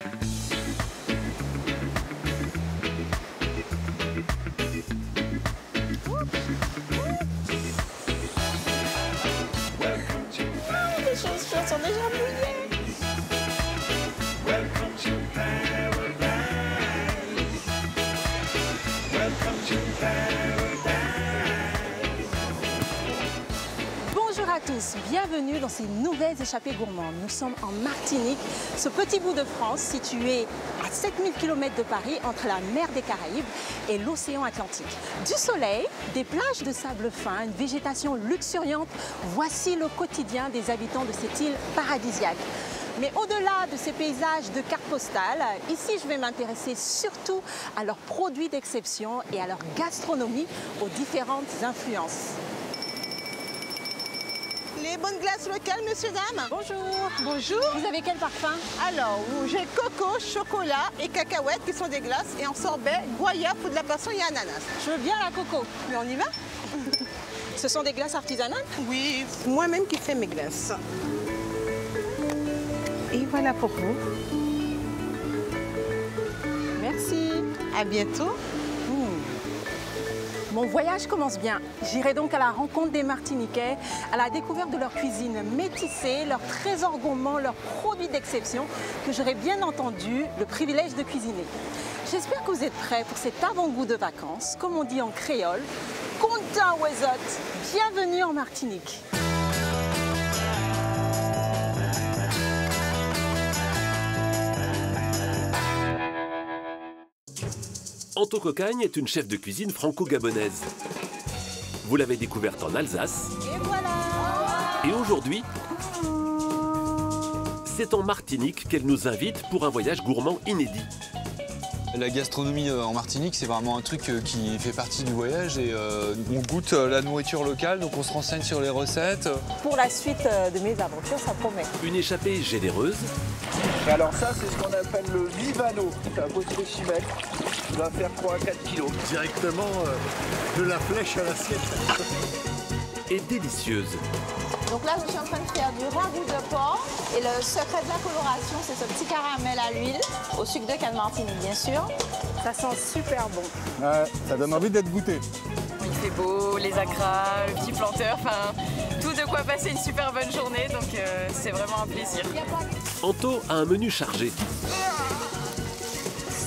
Les chaussures sont déjà mouillées. Welcome to paradise. Welcome to paradise. Bonjour à tous, bienvenue dans ces nouvelles échappées gourmandes. Nous sommes en Martinique, ce petit bout de France situé à 7000 km de Paris entre la mer des Caraïbes et l'océan Atlantique. Du soleil, des plages de sable fin, une végétation luxuriante, voici le quotidien des habitants de cette île paradisiaque. Mais au-delà de ces paysages de carte postale, ici je vais m'intéresser surtout à leurs produits d'exception et à leur gastronomie, aux différentes influences. Les bonnes glaces locales, monsieur, dame. Bonjour. Bonjour. Vous avez quel parfum? Alors, j'ai coco, chocolat et cacahuètes qui sont des glaces. Et en sorbet, goyave, poudre de la passion et ananas. Je veux bien la coco. Mais on y va? Ce sont des glaces artisanales? Oui, moi-même qui fais mes glaces. Et voilà pour vous. Merci. À bientôt. Mon voyage commence bien. J'irai donc à la rencontre des Martiniquais, à la découverte de leur cuisine métissée, leurs trésors gourmands, leurs produits d'exception, que j'aurai bien entendu le privilège de cuisiner. J'espère que vous êtes prêts pour cet avant-goût de vacances, comme on dit en créole. Content Wezot, bienvenue en Martinique. Anto Cocagne est une chef de cuisine franco-gabonaise. Vous l'avez découverte en Alsace. Et voilà. Et aujourd'hui, c'est en Martinique qu'elle nous invite pour un voyage gourmand inédit. La gastronomie en Martinique, c'est vraiment un truc qui fait partie du voyage et on goûte la nourriture locale, donc on se renseigne sur les recettes. Pour la suite de mes aventures, ça promet. Une échappée généreuse. Et alors ça, c'est ce qu'on appelle le vivano. C'est un beau spécimen. Il va faire 3 à 4 kilos. Directement de la flèche à l'assiette. Et délicieuse. Donc là, je suis en train de faire du ragoût de porc. Et le secret de la coloration, c'est ce petit caramel à l'huile, au sucre de canne Martinique, bien sûr. Ça sent super bon. Ouais, ça donne envie d'être goûté. Il fait beau, les acras, le petit planteur, enfin tout de quoi passer une super bonne journée, donc c'est vraiment un plaisir. Anto a un menu chargé.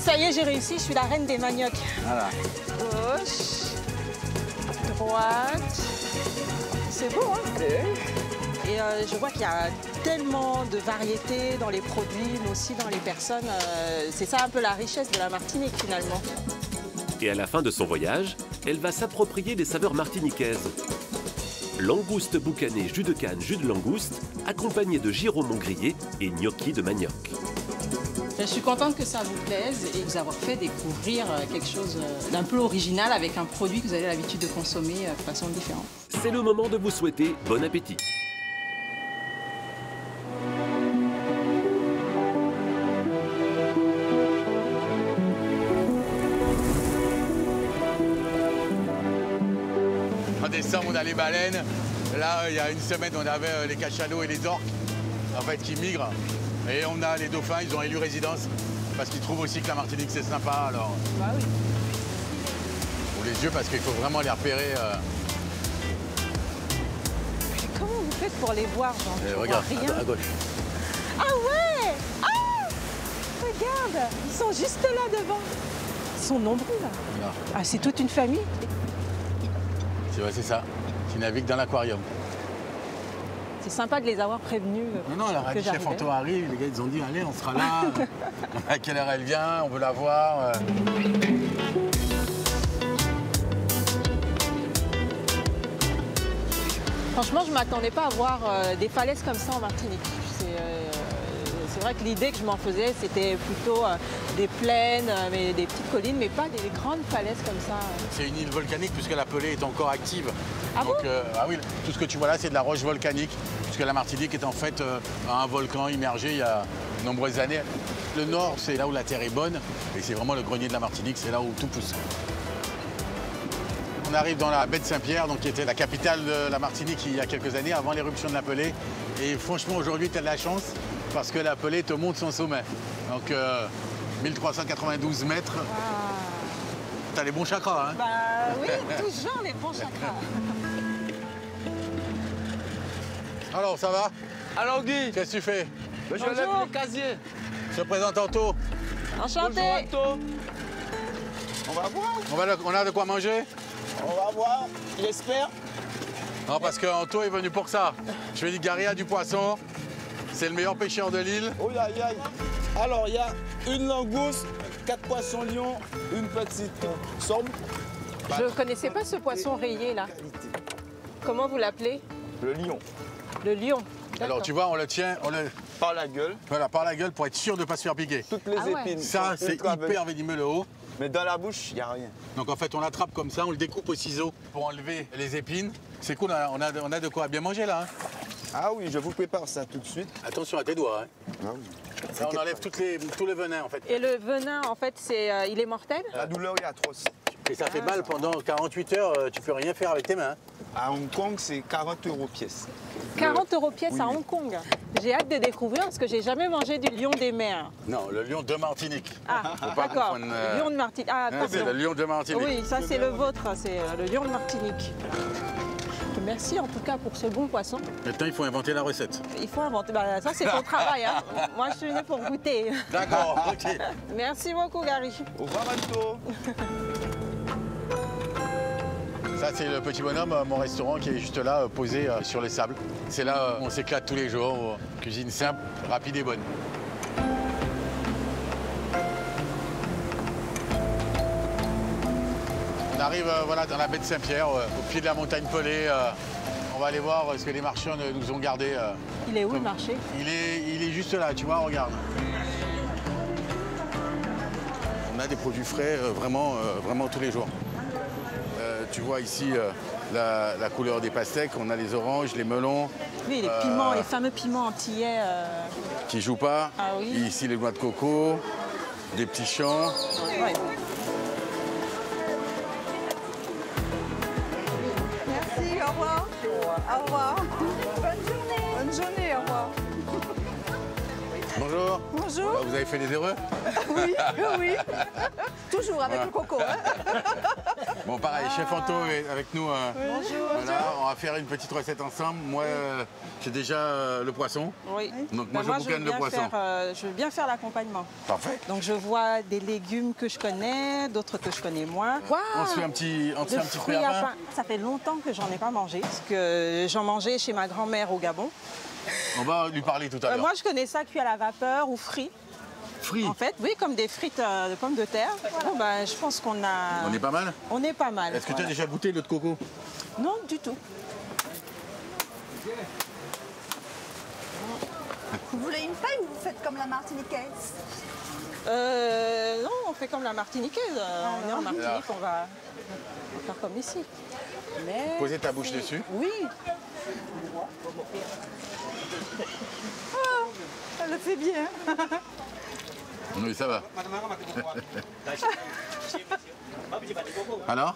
Ça y est, j'ai réussi, je suis la reine des maniocs. Voilà. Gauche, droite. C'est beau, hein? Et je vois qu'il y a tellement de variétés dans les produits, mais aussi dans les personnes. C'est ça un peu la richesse de la Martinique, finalement. Et à la fin de son voyage, elle va s'approprier des saveurs martiniquaises. Langouste boucanée, jus de canne, jus de langouste, accompagné de gyros grillés et gnocchi de manioc. Je suis contente que ça vous plaise et vous avoir fait découvrir quelque chose d'un peu original avec un produit que vous avez l'habitude de consommer de façon différente. C'est le moment de vous souhaiter bon appétit. En décembre, on a les baleines. Là, il y a une semaine, on avait les cachalots et les orques, en fait, qui migrent. Et on a les dauphins, ils ont élu résidence parce qu'ils trouvent aussi que la Martinique, c'est sympa. Alors, Bah oui. pour les yeux, parce qu'il faut vraiment les repérer. Comment vous faites pour les voir, genre? Je vois Regarde, rien. à gauche. Ah ouais! Ah! Regarde! Ils sont juste là devant. Ils sont nombreux là. Non. Ah, c'est toute une famille. C'est ça, qui naviguent dans l'aquarium. C'est sympa de les avoir prévenus. Non, la que radio chef j'arrivais. Anto arrive, les gars, ils ont dit, allez, on sera là. À quelle heure elle vient, on veut la voir. Franchement, je ne m'attendais pas à voir des falaises comme ça en Martinique. C'est vrai que l'idée que je m'en faisais, c'était plutôt des plaines, mais des petites collines, mais pas des grandes falaises comme ça. C'est une île volcanique puisque la Pelée est encore active. Ah bon? Ah oui, tout ce que tu vois là, c'est de la roche volcanique, puisque la Martinique est en fait un volcan immergé il y a de nombreuses années. Le nord, c'est là où la terre est bonne, et c'est vraiment le grenier de la Martinique, c'est là où tout pousse. On arrive dans la baie de Saint-Pierre, donc qui était la capitale de la Martinique il y a quelques années, avant l'éruption de la Pelée. Et franchement, aujourd'hui, tu as de la chance, parce que la Pelée te montre son sommet. Donc 1392 mètres. Wow. T'as les bons chakras, hein? Bah oui, toujours les bons chakras. Alors, ça va? Alors Guy, Qu'est-ce que tu fais? je lève les casiers. Je te présente Anto. Enchanté. On va voir. On a de quoi manger? On va voir. J'espère. Non, parce qu'Anto est venu pour ça. Je lui ai dit, Gary a du poisson. C'est le meilleur pêcheur de l'île. Oh, aïe, aïe. Alors, il y a une langouste, 4 poissons lions, une petite sombre. Je ne connaissais pas ce poisson rayé là. Comment vous l'appelez? Le lion. Le lion. Alors, tu vois, on le tient Par la gueule. voilà, par la gueule pour être sûr de ne pas se faire piquer. Toutes les Ah ouais. épines. Ça, sont c'est ultra hyper venimeux le haut. Mais dans la bouche, il n'y a rien. Donc en fait, on l'attrape comme ça, on le découpe au ciseau pour enlever les épines. C'est cool, on a de quoi bien manger là. Hein. Ah oui, je vous prépare ça tout de suite. Attention à tes doigts. Hein. Ah oui. Là, on enlève tous les venins en fait. Et le venin, en fait, il est mortel? La douleur est atroce. Et ça fait mal pendant 48 heures, tu peux rien faire avec tes mains. Hein. À Hong Kong, c'est 40 € pièce. 40 € pièce Oui. à Hong Kong. J'ai hâte de découvrir parce que j'ai jamais mangé du lion des mers. Non, le lion de Martinique. Ah, Faut pas d'accord. confondre, Lion de Martinique. Ah, hein, c'est attention. le lion de Martinique. Oui, ça c'est le vôtre, c'est le lion de Martinique. Merci en tout cas pour ce bon poisson. Maintenant, il faut inventer la recette. Il faut inventer. Bah, ça c'est ton travail. Hein. Moi je suis venue pour goûter. D'accord, ok. Merci beaucoup Gary. Au revoir, Anto. Ça, c'est le petit bonhomme, mon restaurant qui est juste là, posé sur les sables. C'est là où on s'éclate tous les jours. Cuisine simple, rapide et bonne. On arrive voilà, dans la baie de Saint-Pierre, au pied de la montagne Pelée. On va aller voir ce que les marchands nous ont gardé. Il est où le marché? Il est juste là, tu vois, regarde. On a des produits frais vraiment tous les jours. Tu vois ici la couleur des pastèques, on a les oranges, les melons. Oui, les piments, les fameux piments antillais. Qui jouent pas. Ah oui. Et ici les noix de coco, des petits champs. Ouais. Merci, au revoir. Au revoir. Bonne journée. Bonne journée, au revoir. Bonjour. Bonjour. Vous avez fait les heureux? Oui, oui. Toujours avec le coco. Hein. Bon, pareil, chef Anto est avec nous. Bonjour. Voilà, on va faire une petite recette ensemble. Moi, j'ai déjà le poisson. Oui. Donc moi, Bah, je boucane le poisson. Je veux bien faire l'accompagnement. Parfait. Donc je vois des légumes que je connais, d'autres que je connais moins. Wow, On se fait un petit fruit à pain. Ça fait longtemps que j'en ai pas mangé, parce que j'en mangeais chez ma grand-mère au Gabon. On va lui parler tout à l'heure. Moi, je connais ça cuit à la vapeur ou frit. Frit. En fait, oui, comme des frites de pommes de terre. Bon, ben, je pense qu'on a... On est pas mal? On est pas mal. Est-ce que tu as voilà. déjà goûté l'eau de coco? Non, du tout. Vous voulez une paille ou vous faites comme la martiniquaise? Non, on fait comme la martiniquaise. On est en Martinique, on va faire comme ici. Mais Posez ta bouche dessus. Oui. Elle le fait bien. Oui, ça va. Alors?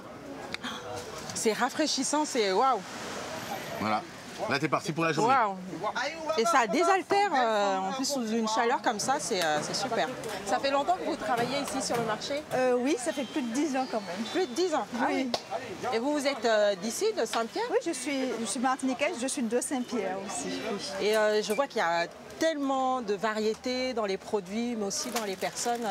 C'est rafraîchissant, c'est waouh. Voilà. Là, t'es parti pour la journée. Waouh. Et ça désaltère, en plus sous une chaleur comme ça, c'est super. Ça fait longtemps que vous travaillez ici sur le marché? Oui, ça fait plus de 10 ans quand même. Plus de 10 ans. Ah oui. Et vous êtes d'ici, de Saint-Pierre? Oui, je suis martiniquaise, je suis de Saint-Pierre aussi. Et je vois qu'il y a tellement de variétés dans les produits, mais aussi dans les personnes.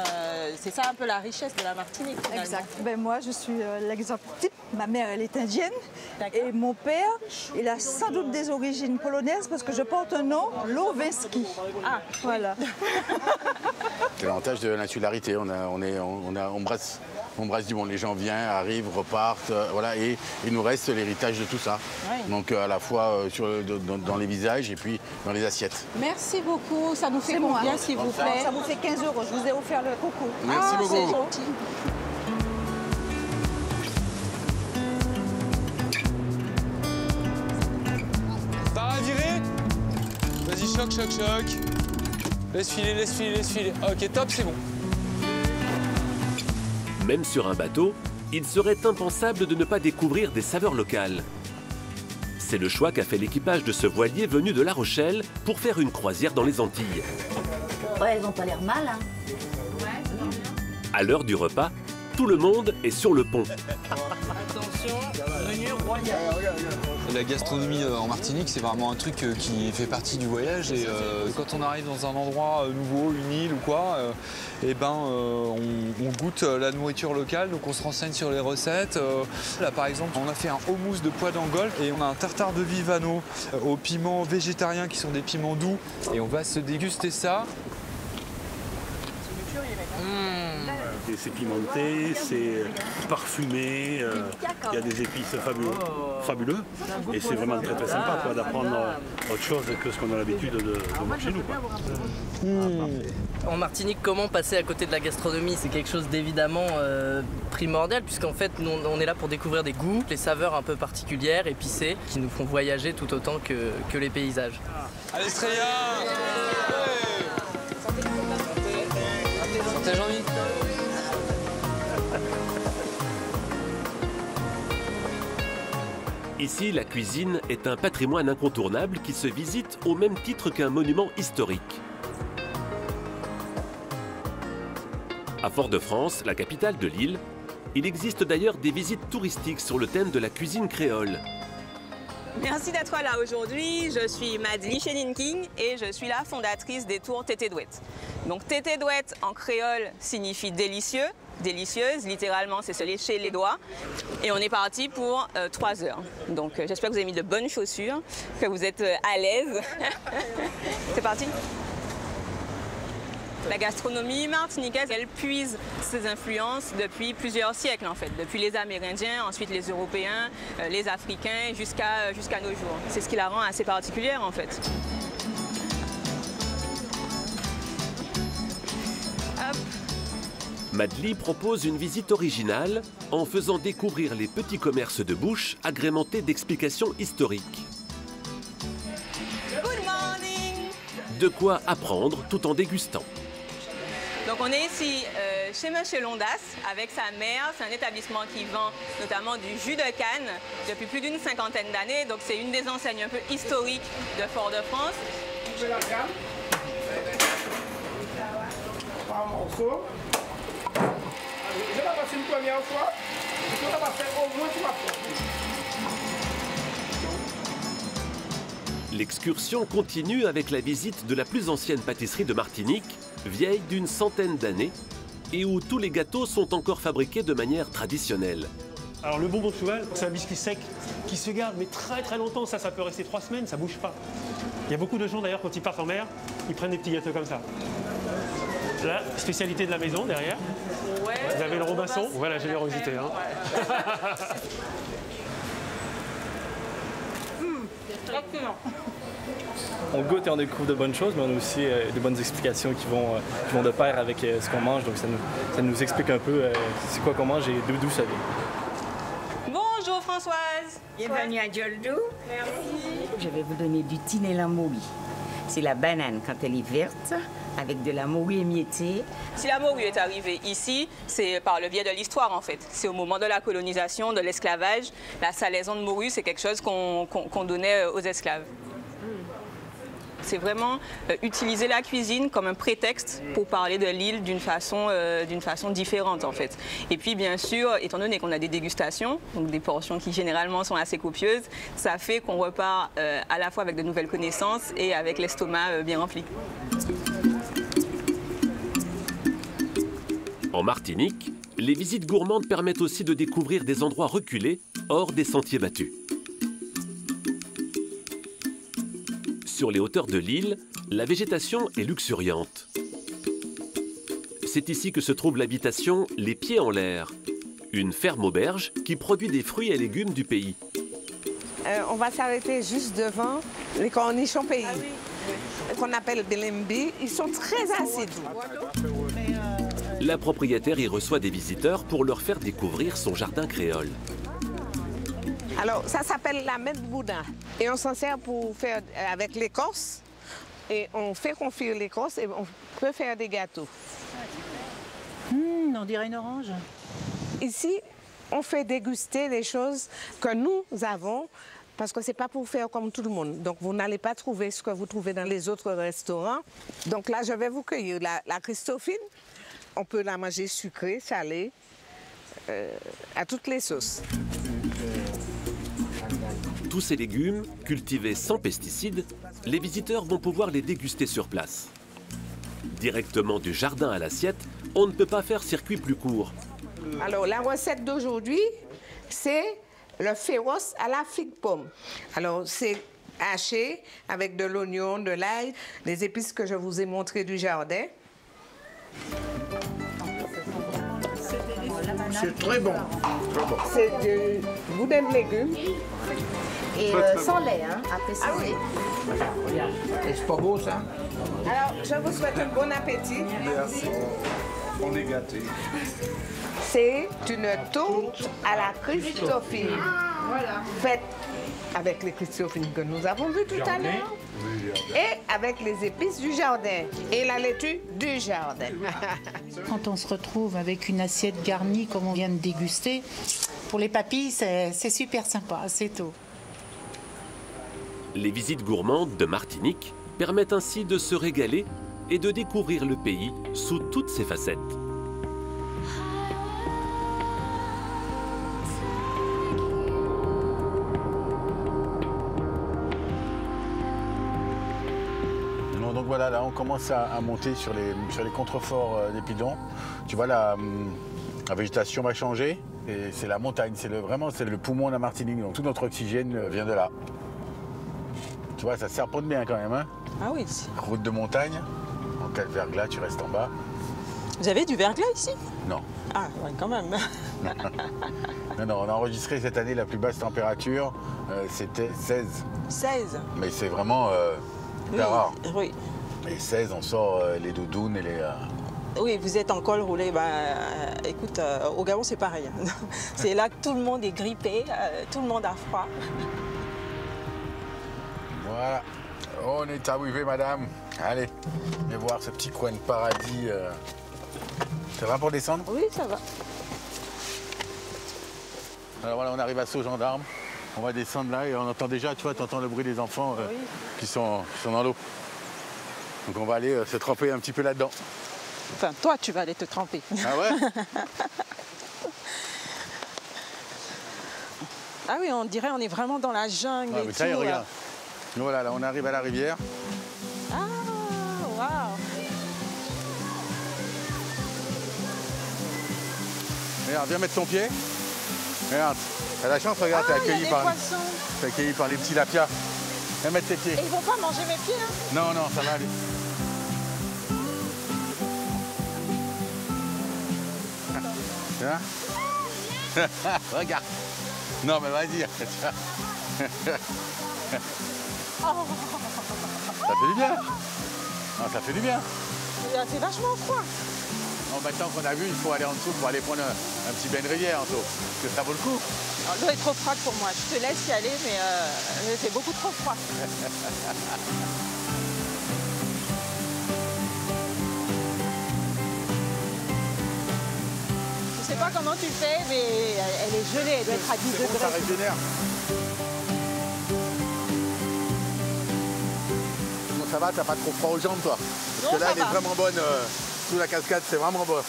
C'est ça un peu la richesse de la Martinique, finalement. Exact. Ben, moi, je suis l'exemple type. Ma mère, elle est indienne. D'accord. Et mon père, il a sans doute des origines polonaises parce que je porte un nom, Lowinski. Ah, Voilà. C'est l'avantage de l'insularité. On brasse du monde. Les gens viennent, arrivent, repartent, voilà, et il nous reste l'héritage de tout ça. Oui. Donc à la fois dans les visages et puis dans les assiettes. merci beaucoup. Ça nous fait C'est moi. combien, s'il vous plaît? Ça vous fait 15 €. Je vous ai offert le coco. Merci beaucoup. C'est gentil. Par à virer. Vas-y, choc, choc, choc. Laisse filer, laisse filer, laisse filer. Ok, top, c'est bon. Même sur un bateau, il serait impensable de ne pas découvrir des saveurs locales. C'est le choix qu'a fait l'équipage de ce voilier venu de La Rochelle pour faire une croisière dans les Antilles. Ouais, elles ont pas l'air mal, hein. À l'heure du repas, tout le monde est sur le pont. Attention, menu royal. La gastronomie en Martinique, c'est vraiment un truc qui fait partie du voyage. Et quand on arrive dans un endroit nouveau, une île ou quoi, on goûte la nourriture locale, donc on se renseigne sur les recettes. Là, par exemple, on a fait un houmous de pois d'Angole et on a un tartare de Vivano aux piments végétariens qui sont des piments doux. Et on va se déguster ça. C'est pimenté, c'est parfumé, il y a des épices fabuleux et c'est vraiment très très sympa d'apprendre autre chose que ce qu'on a l'habitude de voir chez nous. En Martinique, comment passer à côté de la gastronomie? C'est quelque chose d'évidemment primordial puisqu'en fait on est là pour découvrir des goûts, les saveurs un peu particulières, épicées, qui nous font voyager tout autant que les paysages. Allez Straya! Santé Jean-Mi! Ici, la cuisine est un patrimoine incontournable qui se visite au même titre qu'un monument historique. À Fort-de-France, la capitale de l'île, il existe d'ailleurs des visites touristiques sur le thème de la cuisine créole. Merci d'être là aujourd'hui. Je suis Madly Chenin-King et je suis la fondatrice des tours Tété Douette. Donc Tété Douette en créole signifie délicieux, délicieuse, littéralement c'est se lécher les doigts. Et on est parti pour 3 heures. Donc j'espère que vous avez mis de bonnes chaussures, que vous êtes à l'aise. C'est parti. La gastronomie martiniquaise, elle puise ses influences depuis plusieurs siècles en fait. Depuis les Amérindiens, ensuite les Européens, les Africains, jusqu'à nos jours. C'est ce qui la rend assez particulière en fait. Hop. Madly propose une visite originale en faisant découvrir les petits commerces de bouche agrémentés d'explications historiques. Good morning. De quoi apprendre tout en dégustant. Donc on est ici chez Monsieur Londas avec sa mère. C'est un établissement qui vend notamment du jus de canne depuis plus d'une 50aine d'années. Donc c'est une des enseignes un peu historiques de Fort-de-France. Je la gamme. Par morceau. Je vais la passer une première fois. Je vais la passer au moins 3 fois. L'excursion continue avec la visite de la plus ancienne pâtisserie de Martinique, vieille d'une 100aine d'années, et où tous les gâteaux sont encore fabriqués de manière traditionnelle. Alors le bonbon de cheval, c'est un biscuit sec qui se garde mais très très longtemps, ça peut rester 3 semaines, ça bouge pas. Il y a beaucoup de gens d'ailleurs quand ils partent en mer, ils prennent des petits gâteaux comme ça. La spécialité de la maison derrière, vous avez le Robinson, voilà la générosité. Hein. On goûte et on découvre de bonnes choses, mais on a aussi de bonnes explications qui vont de pair avec ce qu'on mange. Donc ça nous explique un peu c'est quoi qu'on mange et d'où ça vient. Bonjour Françoise. Bienvenue à Djoldou. Merci. Je vais vous donner du tinela morue. C'est la banane quand elle est verte, avec de la morue émiettée. Si la morue est arrivée ici, c'est par le biais de l'histoire en fait. C'est au moment de la colonisation, de l'esclavage. La salaison de morue, c'est quelque chose qu'on donnait aux esclaves. C'est vraiment utiliser la cuisine comme un prétexte pour parler de l'île d'une façon différente en fait. Et puis bien sûr, étant donné qu'on a des dégustations, donc des portions qui généralement sont assez copieuses, ça fait qu'on repart à la fois avec de nouvelles connaissances et avec l'estomac bien rempli. En Martinique, les visites gourmandes permettent aussi de découvrir des endroits reculés hors des sentiers battus. Sur les hauteurs de l'île, la végétation est luxuriante. C'est ici que se trouve l'habitation Les Pieds en l'air, une ferme-auberge qui produit des fruits et légumes du pays. On va s'arrêter juste devant les cornichons pays, qu'on appelle belembi. Ils sont très acides. La propriétaire y reçoit des visiteurs pour leur faire découvrir son jardin créole. Alors, ça s'appelle la mette boudin. Et on s'en sert pour faire avec l'écorce. Et on fait confire l'écorce et on peut faire des gâteaux. On dirait une orange. Ici, on fait déguster les choses que nous avons parce que ce n'est pas pour faire comme tout le monde. Donc, vous n'allez pas trouver ce que vous trouvez dans les autres restaurants. Donc là, je vais vous cueillir la Christophine. On peut la manger sucrée, salée, à toutes les sauces. Tous ces légumes, cultivés sans pesticides, les visiteurs vont pouvoir les déguster sur place. Directement du jardin à l'assiette, on ne peut pas faire circuit plus court. Alors, la recette d'aujourd'hui, c'est le féroce à la figue pomme. Alors, c'est haché avec de l'oignon, de l'ail, les épices que je vous ai montrées du jardin. C'est très bon. C'est du boudin de légumes. Et sans lait, hein, à préciser. Ah oui. Et c'est pas beau, ça? Alors, je vous souhaite un bon appétit. Merci. On est gâtés. C'est une tourte à la Christophine. Voilà. Faite avec les Christophines que nous avons vues tout à l'heure. Et avec les épices du jardin et la laitue du jardin. Quand on se retrouve avec une assiette garnie comme on vient de déguster, pour les papilles, c'est super sympa, c'est tout. Les visites gourmandes de Martinique permettent ainsi de se régaler et de découvrir le pays sous toutes ses facettes. Donc voilà, là on commence à monter sur les contreforts d'Épidon. Tu vois, la végétation va changer et c'est la montagne, c'est le poumon de la Martinique. Donc tout notre oxygène vient de là. Tu vois, ça serpenте bien quand même. Hein? Ah oui. Route de montagne, en cas de verglas, tu restes en bas. Vous avez du verglas ici? Non. Ah, ouais, quand même. Non, on a enregistré cette année la plus basse température, c'était 16. 16? Mais c'est vraiment hyper rare. Oui. Et 16, on sort les doudounes et les... Oui, vous êtes en col roulé. Écoute, au Gabon, c'est pareil. C'est là que tout le monde est grippé, tout le monde a froid. Voilà, on est arrivé, madame. Allez, venez voir ce petit coin de paradis. Ça va pour descendre? Oui, ça va. Alors voilà, on arrive à Saut-Gendarme. On va descendre là et on entend déjà, tu vois, tu entends le bruit des enfants qui sont dans l'eau. Donc on va aller se tremper un petit peu là-dedans. Enfin, toi, tu vas aller te tremper. Ah ouais? Ah oui, on dirait on est vraiment dans la jungle et mais ça y est, tout. regarde. Voilà, là, on arrive à la rivière. Ah, waouh! Regarde, viens mettre ton pied. Regarde, t'as la chance, regarde, t'es accueilli par les petits lapias. Viens mettre tes pieds. Et ils vont pas manger mes pieds, hein? Non, non, ça va aller. Hein? Regarde. Non, mais vas-y. Oh. Ça fait du bien. Non, ça fait du bien. C'est vachement froid. Non, maintenant qu'on a vu, il faut aller en dessous pour aller prendre un petit bain de rivière, Anto. Parce que ça vaut le coup. L'eau est trop froide pour moi. Je te laisse y aller, mais c'est beaucoup trop froid. Je sais pas comment tu fais, mais elle est gelée. Elle doit être à 10 degrés. Bon, ça régénère. Bon, ça va, t'as pas trop froid aux jambes, toi? Parce que là, elle est vraiment bonne. Sous la cascade, c'est vraiment bon.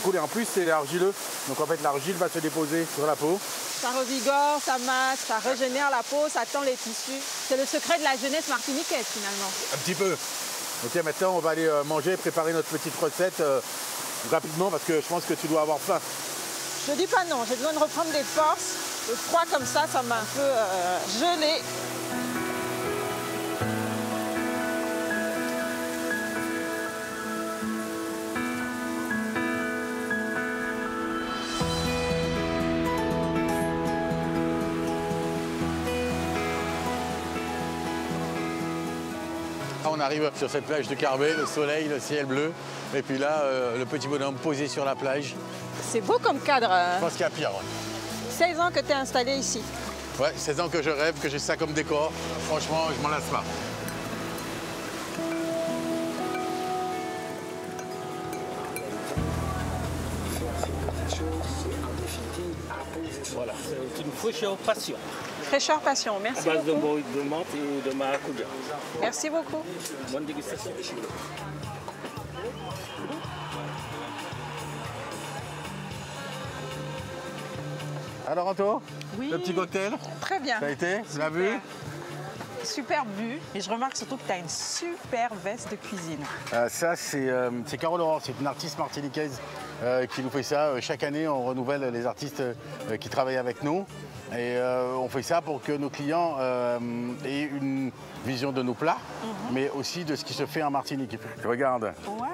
Cool, et en plus, c'est argileux. Donc en fait, l'argile va se déposer sur la peau. Ça revigore, ça masse, ça régénère la peau, ça tend les tissus. C'est le secret de la jeunesse martiniquaise, finalement. Un petit peu. Ok, maintenant, on va aller manger, préparer notre petite recette rapidement parce que je pense que tu dois avoir faim. Je dis pas non, j'ai besoin de reprendre des forces. Le froid comme ça m'a un peu gelé. On arrive sur cette plage de Carbet, le soleil, le ciel bleu, et puis là, le petit bonhomme posé sur la plage. C'est beau comme cadre. Je pense qu'il y a pire. Ouais. 16 ans que tu es installé ici. Ouais, 16 ans que je rêve, que j'ai ça comme décor. Franchement, je m'en lasse pas. Voilà, c'est une fraîcheur passion. Fraîcheur passion, merci À base beaucoup. de menthe et de maracuja. Merci beaucoup. Bonne dégustation. Alors Anto, Oui. le petit cocktail, Très bien. ça a été, tu l'as vu? Super bu. Et je remarque surtout que tu as une super veste de cuisine. Ça, c'est Carole Aurore, c'est une artiste martiniquaise qui nous fait ça. Chaque année, on renouvelle les artistes qui travaillent avec nous. Et on fait ça pour que nos clients aient une vision de nos plats, mais aussi de ce qui se fait en Martinique. Regarde. Waouh!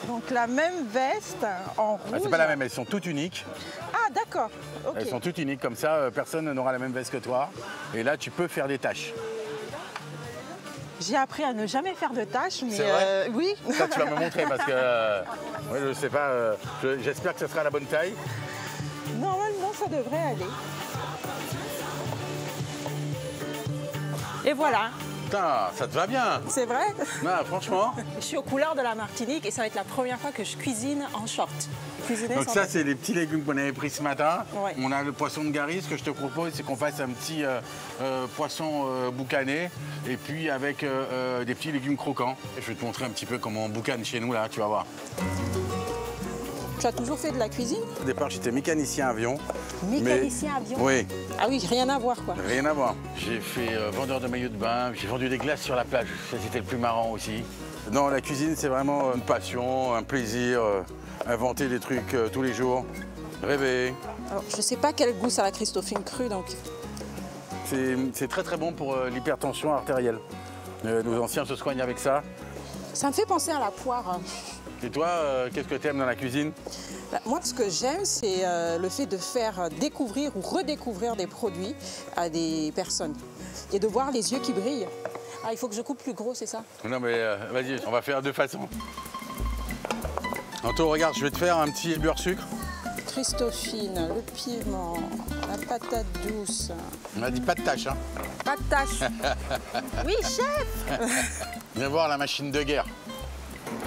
Donc la même veste en rouge. Ah, c'est pas la même, elles sont toutes uniques. Ah d'accord. Ok. Elles sont toutes uniques, comme ça, personne n'aura la même veste que toi. Et là, tu peux faire des tâches. J'ai appris à ne jamais faire de tâches, mais C'est vrai oui. Ça, tu vas me montrer parce que ouais, je sais pas. J'espère que ce sera la bonne taille. Normalement, ça devrait aller. Et voilà. Putain, ça te va bien. C'est vrai? Non, franchement. Je suis aux couleurs de la Martinique et ça va être la première fois que je cuisine en short. Cuisiner Donc sans ça, veste. c'est les petits légumes qu'on avait pris ce matin. Ouais. On a le poisson de Gary. Ce que je te propose, c'est qu'on fasse un petit poisson boucané et puis avec des petits légumes croquants. Et je vais te montrer un petit peu comment on boucane chez nous, là, tu vas voir. Tu as toujours fait de la cuisine? Au départ, j'étais mécanicien avion. Mécanicien avion? Oui. Ah oui, rien à voir quoi. Rien à voir. J'ai fait vendeur de maillots de bain, j'ai vendu des glaces sur la plage. Ça, c'était le plus marrant aussi. Non, la cuisine, c'est vraiment une passion, un plaisir. Inventer des trucs tous les jours, rêver. Alors, je sais pas quel goût ça a la Christophine crue, donc... C'est très très bon pour l'hypertension artérielle. Nos anciens se soignent avec ça. Ça me fait penser à la poire. Et toi, qu'est-ce que tu aimes dans la cuisine? Bah, moi, ce que j'aime, c'est le fait de faire découvrir ou redécouvrir des produits à des personnes. Et de voir les yeux qui brillent. Ah, il faut que je coupe plus gros, c'est ça? Non mais vas-y, on va faire de façon. Anto, regarde, je vais te faire un petit beurre sucre. Christophine, le piment, la patate douce. On a dit pas de tâche, hein? Pas de tâche. Oui, chef. Viens voir la machine de guerre.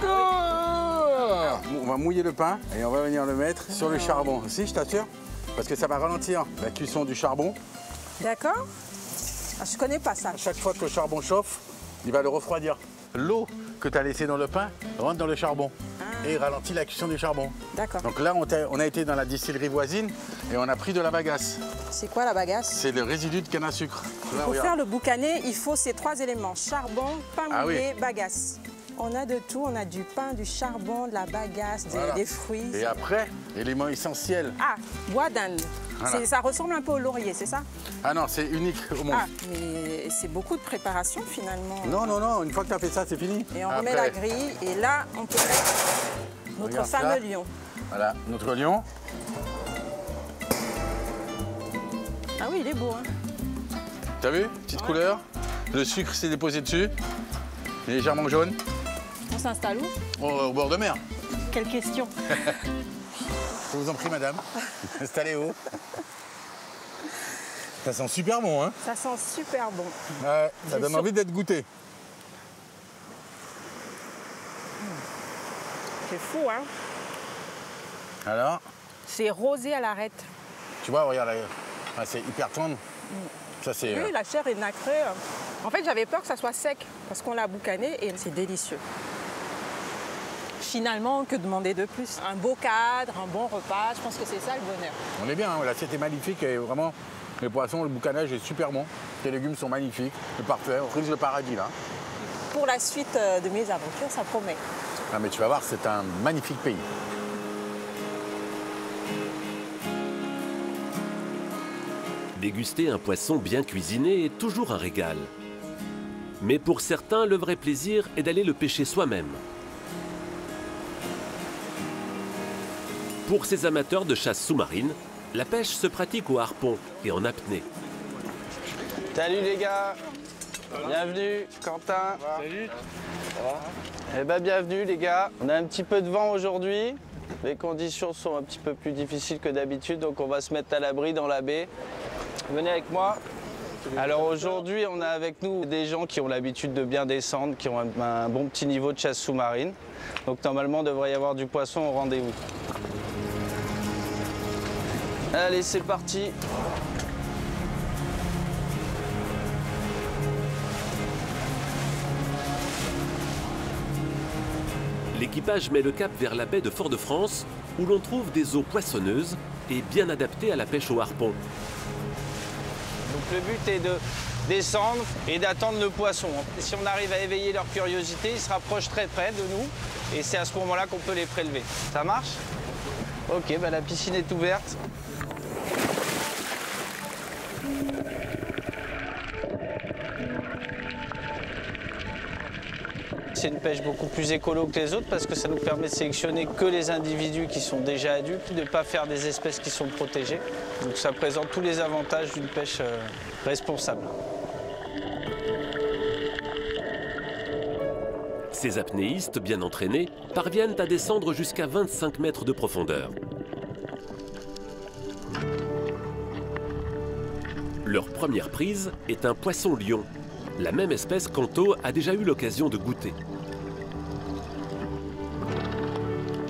On va mouiller le pain et on va venir le mettre sur le charbon. Si, je t'assure, parce que ça va ralentir la cuisson du charbon. D'accord. Ah, je connais pas ça. Chaque fois que le charbon chauffe, il va le refroidir. L'eau que tu as laissée dans le pain rentre dans le charbon et ralentit la cuisson du charbon. D'accord. Donc là, on a été dans la distillerie voisine et on a pris de la bagasse. C'est quoi la bagasse? C'est le résidu de canne à sucre. Là, Pour regarde. faire le boucané, il faut ces trois éléments. Charbon, pain Ah mouillé, bagasse. On a de tout, on a du pain, du charbon, de la bagasse, Voilà. des fruits. Et après, élément essentiel. Ah, bois d'Inde. Voilà. Ça ressemble un peu au laurier, c'est ça? Ah non, c'est unique au monde. Ah, mais c'est beaucoup de préparation finalement. Non, non, non, une fois que tu as fait ça, c'est fini. Et on remet la grille et là, on peut mettre notre Regarde fameux ça. lion. Voilà, notre lion. Ah oui, il est beau, hein? T'as vu? Petite couleur. Le sucre s'est déposé dessus. Légèrement jaune. On s'installe où? Au bord de mer. Quelle question? Je vous en prie, madame. Installez où? Ça sent super bon, hein? Ça sent super bon. Ouais, ça J'ai donne sur- envie d'être goûté. C'est fou, hein? Alors, C'est rosé à l'arête. tu vois, regarde, là, c'est hyper tendre. Ça, c'est... Oui, la chair est nacrée. En fait, j'avais peur que ça soit sec parce qu'on l'a boucané et c'est délicieux. Finalement, que demander de plus? Un beau cadre, un bon repas, je pense que c'est ça le bonheur. On est bien, hein, l'assiette est magnifique et vraiment, les poissons, le boucanage est super bon. Les légumes sont magnifiques, c'est parfait, on risque le paradis là. Pour la suite de mes aventures, ça promet. Ah, mais tu vas voir, c'est un magnifique pays. Déguster un poisson bien cuisiné est toujours un régal. Mais pour certains, le vrai plaisir est d'aller le pêcher soi-même. Pour ces amateurs de chasse sous-marine, la pêche se pratique au harpon et en apnée. Salut les gars, bienvenue Quentin. Salut. Ça va? Eh ben bienvenue les gars. On a un petit peu de vent aujourd'hui. Les conditions sont un petit peu plus difficiles que d'habitude, donc on va se mettre à l'abri dans la baie. Venez avec moi. Alors aujourd'hui, on a avec nous des gens qui ont l'habitude de bien descendre, qui ont un bon petit niveau de chasse sous-marine. Donc normalement, il devrait y avoir du poisson au rendez-vous. Allez, c'est parti. L'équipage met le cap vers la baie de Fort-de-France, où l'on trouve des eaux poissonneuses et bien adaptées à la pêche au harpon. Donc le but est de descendre et d'attendre le poisson. Si on arrive à éveiller leur curiosité, ils se rapprochent très près de nous et c'est à ce moment-là qu'on peut les prélever. Ça marche? Ok, bah la piscine est ouverte. C'est une pêche beaucoup plus écolo que les autres parce que ça nous permet de sélectionner que les individus qui sont déjà adultes, de ne pas faire des espèces qui sont protégées. Donc ça présente tous les avantages d'une pêche responsable. Ces apnéistes, bien entraînés, parviennent à descendre jusqu'à 25 mètres de profondeur. Leur première prise est un poisson-lion, la même espèce qu'Anto a déjà eu l'occasion de goûter.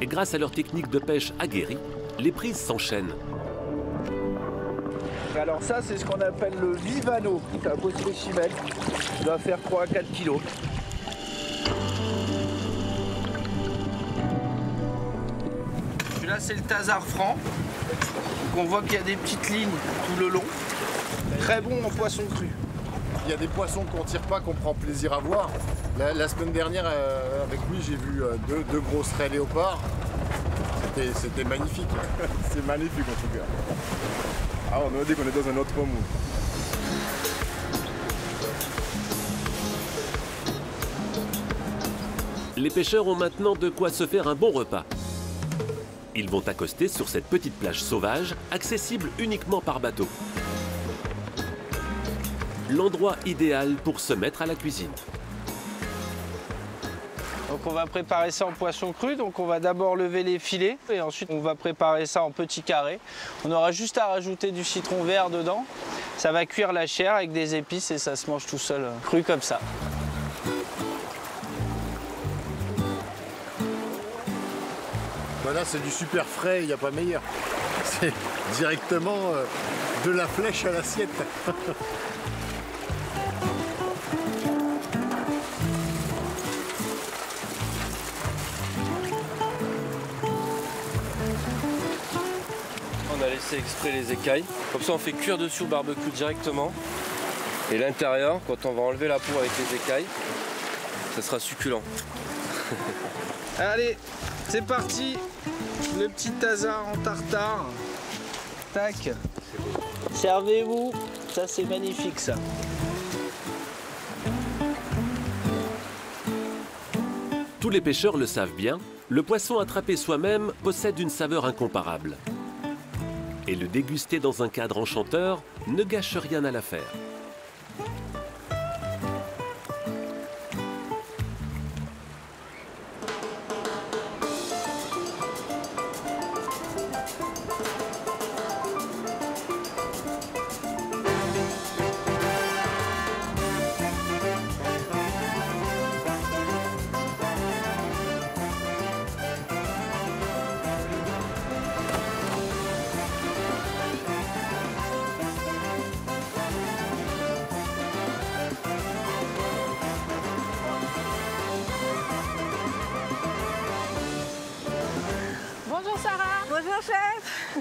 Et grâce à leur technique de pêche aguerrie, les prises s'enchaînent. Alors ça, c'est ce qu'on appelle le vivano. C'est un beau spécimen. Il doit faire 3 à 4 kilos. Celui-là, c'est le tasard franc. Donc on voit qu'il y a des petites lignes tout le long. Très bon en poisson cru. Il y a des poissons qu'on ne tire pas, qu'on prend plaisir à voir. La semaine dernière, avec lui, j'ai vu deux grosses raies léopards. C'était magnifique. C'est magnifique en tout cas. Ah, on a dit qu'on est dans un autre monde. Les pêcheurs ont maintenant de quoi se faire un bon repas. Ils vont accoster sur cette petite plage sauvage, accessible uniquement par bateau. L'endroit idéal pour se mettre à la cuisine. Donc on va préparer ça en poisson cru. Donc on va d'abord lever les filets et ensuite on va préparer ça en petits carrés. On aura juste à rajouter du citron vert dedans. Ça va cuire la chair avec des épices et ça se mange tout seul, cru comme ça. Bah là c'est du super frais, il n'y a pas meilleur. C'est directement de la flèche à l'assiette. On a laissé exprès les écailles. Comme ça on fait cuire dessus au barbecue directement. Et l'intérieur, quand on va enlever la peau avec les écailles, ça sera succulent. Allez, c'est parti. Le petit tasard en tartare. Tac. Servez-vous. Ça c'est magnifique ça. Tous les pêcheurs le savent bien, le poisson attrapé soi-même possède une saveur incomparable. Et le déguster dans un cadre enchanteur ne gâche rien à l'affaire. Bonjour Sarah. Bonjour chef.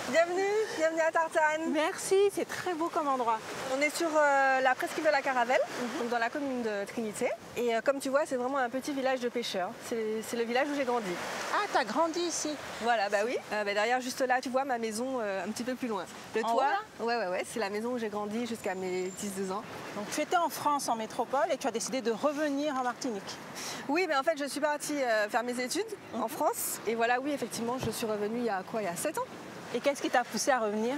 Bienvenue à Tartane. Merci, c'est très beau comme endroit. On est sur la presqu'île de la Caravelle, donc dans la commune de Trinité. Et comme tu vois, c'est vraiment un petit village de pêcheurs. C'est le village où j'ai grandi. Ah, t'as grandi ici? Voilà, bah oui. Derrière, juste là, tu vois ma maison un petit peu plus loin. Le toit, ouais, c'est la maison où j'ai grandi jusqu'à mes 10-12 ans. Donc tu étais en France, en métropole, et tu as décidé de revenir en Martinique. Oui, mais en fait, je suis partie faire mes études en France. Et voilà, oui, effectivement, je suis revenue il y a 7 ans. Et qu'est-ce qui t'a poussé à revenir?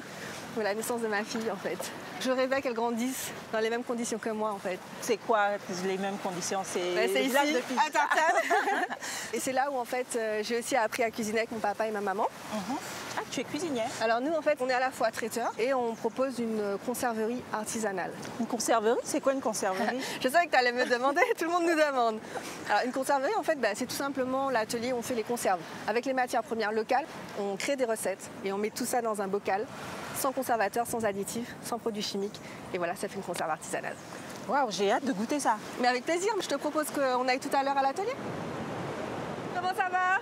La naissance de ma fille, en fait. Je rêvais qu'elle grandisse dans les mêmes conditions que moi, en fait. C'est quoi les mêmes conditions? C'est ici, à Tartane. Et c'est là où, en fait, j'ai aussi appris à cuisiner avec mon papa et ma maman. Ah, tu es cuisinière. Alors nous, en fait, on est à la fois traiteur et on propose une conserverie artisanale. Une conserverie? C'est quoi une conserverie? Je savais que tu allais me demander, tout le monde nous demande. Alors une conserverie, en fait, c'est tout simplement l'atelier où on fait les conserves. Avec les matières premières locales, on crée des recettes et on met tout ça dans un bocal, sans conservateur, sans additifs, sans produits chimiques. Et voilà, ça fait une conserve artisanale. Waouh, j'ai hâte de goûter ça. Mais avec plaisir, je te propose qu'on aille tout à l'heure à l'atelier. Comment ça va?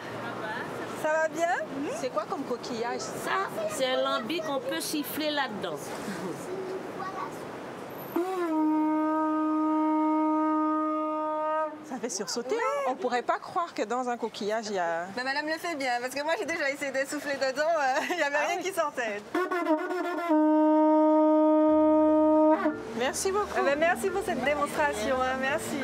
Ça va bien? C'est quoi comme coquillage? Ça, c'est un lambic qu'on peut siffler là-dedans. Ça fait sursauter. Ouais. On pourrait pas croire que dans un coquillage, il y a... Mais madame le fait bien, parce que moi j'ai déjà essayé de souffler dedans, il n'y avait rien qui sortait. Merci beaucoup. Merci pour cette démonstration, hein, merci.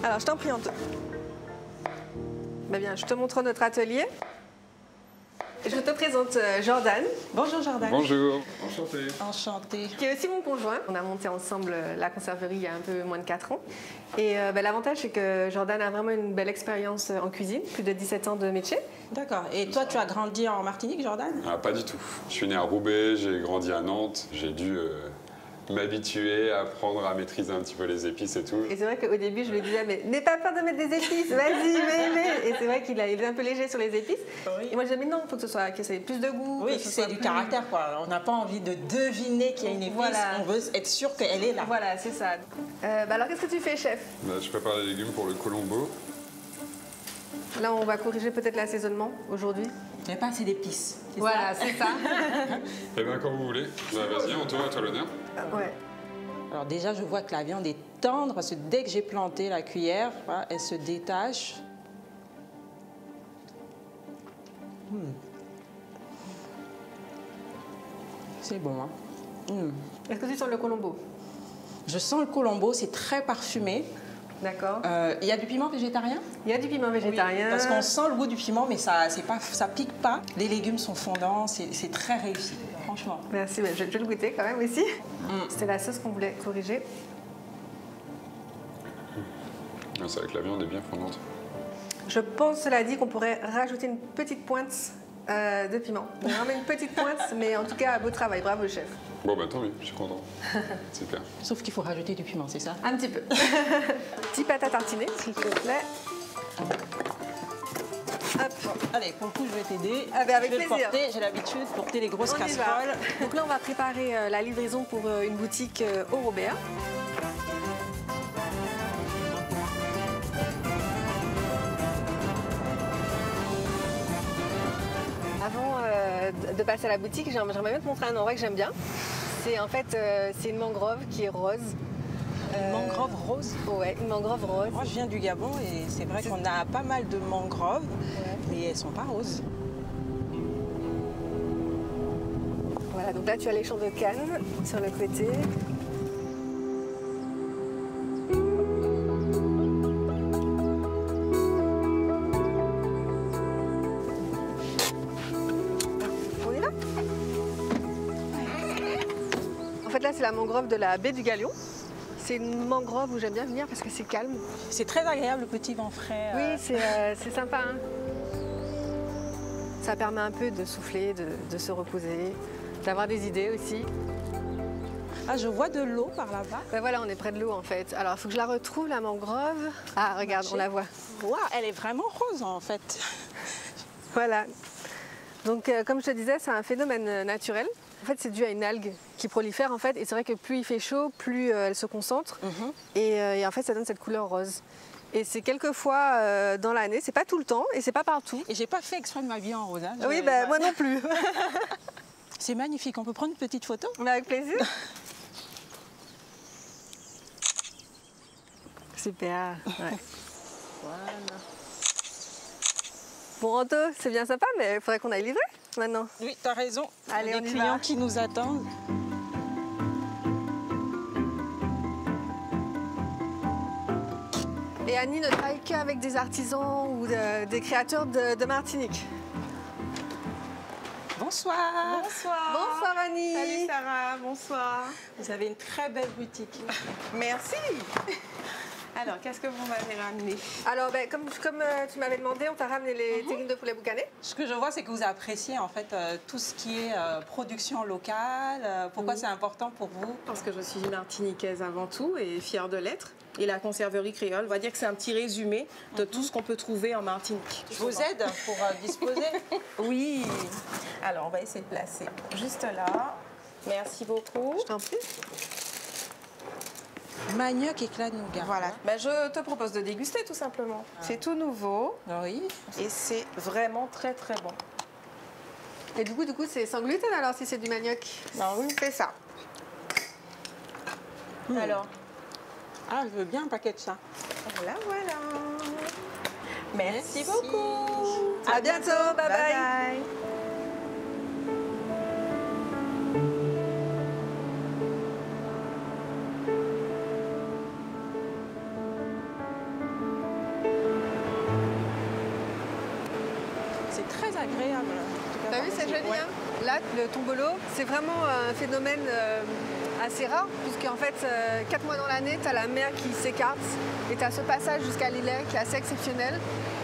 Alors, je t'en prie, Anto. Bien, je te montre notre atelier. Je te présente Jordan. Bonjour Jordan. Bonjour, enchanté. Enchanté. Qui est aussi mon conjoint. On a monté ensemble la conserverie il y a un peu moins de 4 ans. Et l'avantage, c'est que Jordan a vraiment une belle expérience en cuisine, plus de 17 ans de métier. D'accord. Et toi, tu as grandi en Martinique, Jordan? Pas du tout. Je suis né à Roubaix, j'ai grandi à Nantes. J'ai dû m'habituer, apprendre à maîtriser un petit peu les épices et tout. Et c'est vrai qu'au début, je lui disais, mais n'aie pas peur de mettre des épices, vas-y, mets. Et c'est vrai qu'il a été un peu léger sur les épices. Oui. Et moi, je disais, mais non, il faut que ça ait plus de goût. Oui, c'est du caractère, quoi. On n'a pas envie de deviner qu'il y a une épice. Voilà. On veut être sûr qu'elle est là. Voilà, c'est ça. Alors, qu'est-ce que tu fais, chef? Je prépare les légumes pour le colombo. Là, on va corriger peut-être l'assaisonnement aujourd'hui. Il n'y a pas assez d'épices. Voilà, c'est ça. Eh bien, quand vous voulez. Vas-y, Anto, à toi l'honneur. Ouais. Alors déjà, je vois que la viande est tendre parce que dès que j'ai planté la cuillère, voilà, elle se détache. C'est bon, hein. Est-ce que tu sens le colombo? Je sens le colombo, c'est très parfumé. D'accord. Il y a du piment végétarien? Il y a du piment végétarien. Oui, parce qu'on sent le goût du piment, mais ça pique pas. Les légumes sont fondants, c'est très réussi, franchement. Merci, je vais le goûter quand même aussi. C'était la sauce qu'on voulait corriger. C'est vrai que la viande est bien fondante. Je pense, cela dit, qu'on pourrait rajouter une petite pointe de piment. Vraiment une petite pointe, mais en tout cas, beau travail, bravo chef. Bon, tant mieux, je suis content. Super. Sauf qu'il faut rajouter du piment, c'est ça? Un petit peu. Petit pâte à tartiner, s'il te plaît. Hop. Allez, pour le coup, je vais t'aider. Avec plaisir. J'ai l'habitude de porter les grosses casseroles. Donc là, on va préparer la livraison pour une boutique au Robert. Avant de passer à la boutique, j'aimerais bien te montrer un endroit que j'aime bien. C'est en fait c'est une mangrove qui est rose. Une mangrove rose? Ouais, une mangrove rose. Moi, je viens du Gabon et c'est vrai qu'on a pas mal de mangroves, mais elles sont pas roses. Voilà, donc là, tu as les champs de canne sur le côté. Là, c'est la mangrove de la baie du Galion. C'est une mangrove où j'aime bien venir parce que c'est calme. C'est très agréable, le petit vent frais. Oui, c'est sympa. Hein. Ça permet un peu de souffler, de se reposer, d'avoir des idées aussi. Ah, je vois de l'eau par là-bas. Voilà, on est près de l'eau en fait. Alors, il faut que je la retrouve, la mangrove. Ah, regarde, on la voit. Waouh, elle est vraiment rose en fait. Voilà. Donc, comme je te disais, c'est un phénomène naturel. En fait, c'est dû à une algue qui prolifère en fait. Et c'est vrai que plus il fait chaud, plus elle se concentre. Et en fait, ça donne cette couleur rose. Et c'est quelques fois dans l'année, c'est pas tout le temps et c'est pas partout. Et j'ai pas fait exprès de m'habiller en rose. Hein. Oui, moi non plus. C'est magnifique. On peut prendre une petite photo? Avec plaisir. Super. Ouais. Voilà. Bon, Anto, c'est bien sympa, mais il faudrait qu'on aille livrer maintenant. Oui, tu as raison. Allez, on y va. Les clients qui nous attendent. Et Annie ne travaille qu'avec des artisans ou des créateurs de Martinique. Bonsoir. Bonsoir. Bonsoir Annie. Salut Sarah, bonsoir. Vous avez une très belle boutique. Merci. Alors, qu'est-ce que vous m'avez ramené? Alors, comme tu m'avais demandé, on t'a ramené les terrines de poulet boucané. Ce que je vois, c'est que vous appréciez en fait tout ce qui est production locale. Pourquoi c'est important pour vous? Parce que je suis une martiniquaise avant tout et fière de l'être. Et la conserverie créole, on va dire que c'est un petit résumé de tout ce qu'on peut trouver en Martinique. Je vous aide pour disposer? Oui. Alors, on va essayer de placer juste là. Merci beaucoup. Je t'en prie. Manioc éclat de nougat. Voilà. Ben, je te propose de déguster tout simplement. C'est tout nouveau. Oui. Et c'est vraiment très très bon. Et du coup c'est sans gluten alors si c'est du manioc? Ben oui. C'est ça. Alors. Ah, je veux bien un paquet de ça. Voilà, voilà. Merci beaucoup. À bientôt. Bye bye. Bye. C'est très agréable. T'as vu, c'est joli, hein? Là, le tombolo, c'est vraiment un phénomène assez rare, puisqu'en fait, 4 mois dans l'année, tu as la mer qui s'écarte et tu as ce passage jusqu'à l'îlet qui est assez exceptionnel.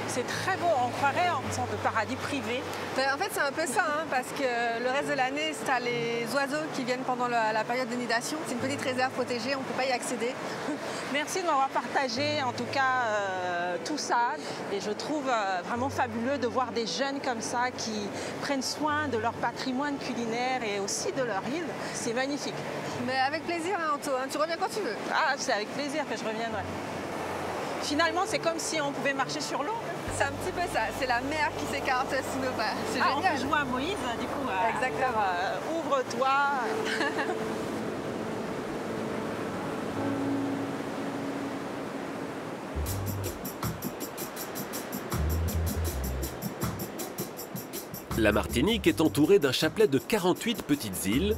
C'est très beau, on croirait en sorte de paradis privé. En fait, c'est un peu ça, hein, parce que le reste de l'année, tu as les oiseaux qui viennent pendant la période de nidation. C'est une petite réserve protégée, on ne peut pas y accéder. Merci de m'avoir partagé, en tout cas, tout ça. Et je trouve vraiment fabuleux de voir des jeunes comme ça qui prennent soin de leur patrimoine culinaire et aussi de leur île. C'est magnifique. Mais avec plaisir, hein, Anto, hein, tu reviens quand tu veux. Ah, c'est avec plaisir que je reviendrai. Finalement, c'est comme si on pouvait marcher sur l'eau. C'est un petit peu ça, c'est la mer qui s'écarte sous nos pas. C'est génial. On peut jouer à Moïse, du coup. Exactement. Ouvre-toi. La Martinique est entourée d'un chapelet de 48 petites îles,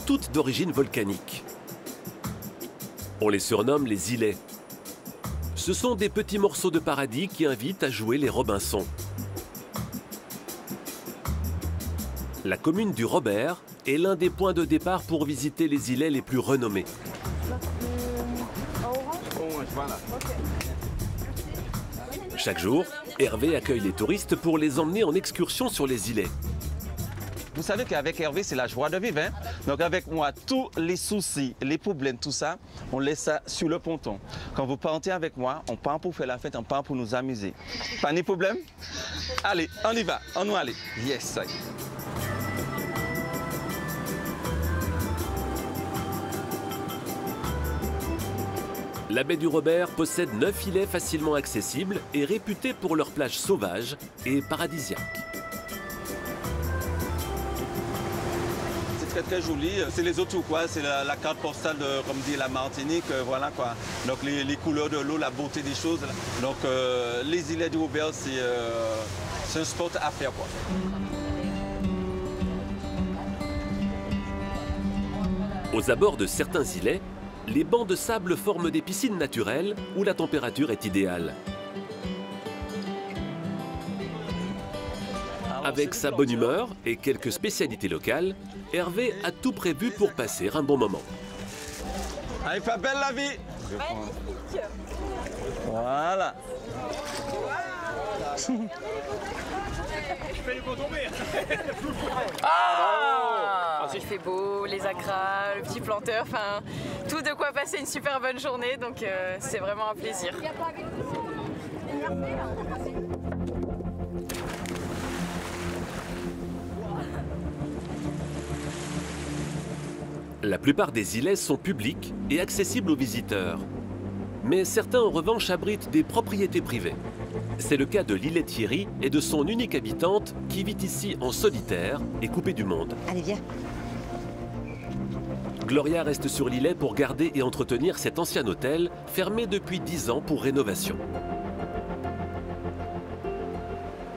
toutes d'origine volcanique. On les surnomme les îlets. Ce sont des petits morceaux de paradis qui invitent à jouer les Robinson. La commune du Robert est l'un des points de départ pour visiter les îlets les plus renommés. Chaque jour, Hervé accueille les touristes pour les emmener en excursion sur les îlets. Vous savez qu'avec Hervé, c'est la joie de vivre. Hein? Donc avec moi, tous les soucis, les problèmes, tout ça, on laisse ça sur le ponton. Quand vous partez avec moi, on part pour faire la fête, on part pour nous amuser. Pas de problème? Allez, on y va, on nous allait. Yes. La baie du Robert possède 9 îlets facilement accessibles et réputés pour leurs plages sauvages et paradisiaques. C'est très joli. C'est les autres quoi, c'est la carte postale de, comme dit la Martinique, voilà quoi. Donc les couleurs de l'eau, la beauté des choses. Donc les îlets du Robert, c'est un sport à faire quoi. Aux abords de certains îlets, les bancs de sable forment des piscines naturelles où la température est idéale. Avec sa bonne humeur et quelques spécialités locales, Hervé a tout prévu pour passer un bon moment. Allez, pas belle la vie! Voilà. Je fais le tomber. Il fait beau, les acras, le petit planteur, enfin tout de quoi passer une super bonne journée, donc c'est vraiment un plaisir. La plupart des îlets sont publics et accessibles aux visiteurs. Mais certains en revanche abritent des propriétés privées. C'est le cas de l'îlet Thierry et de son unique habitante qui vit ici en solitaire et coupée du monde. Allez, viens. Gloria reste sur l'îlet pour garder et entretenir cet ancien hôtel, fermé depuis 10 ans pour rénovation.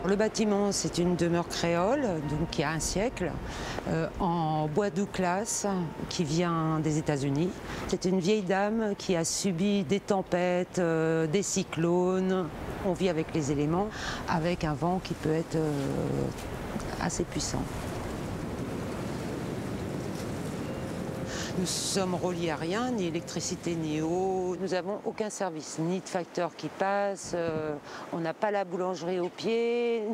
Le bâtiment, c'est une demeure créole, donc qui a un siècle, en bois Douglas, qui vient des États-Unis. C'est une vieille dame qui a subi des tempêtes, des cyclones. On vit avec les éléments, avec un vent qui peut être assez puissant. Nous sommes reliés à rien, ni électricité, ni eau. Nous n'avons aucun service, ni de facteur qui passe. On n'a pas la boulangerie au pied,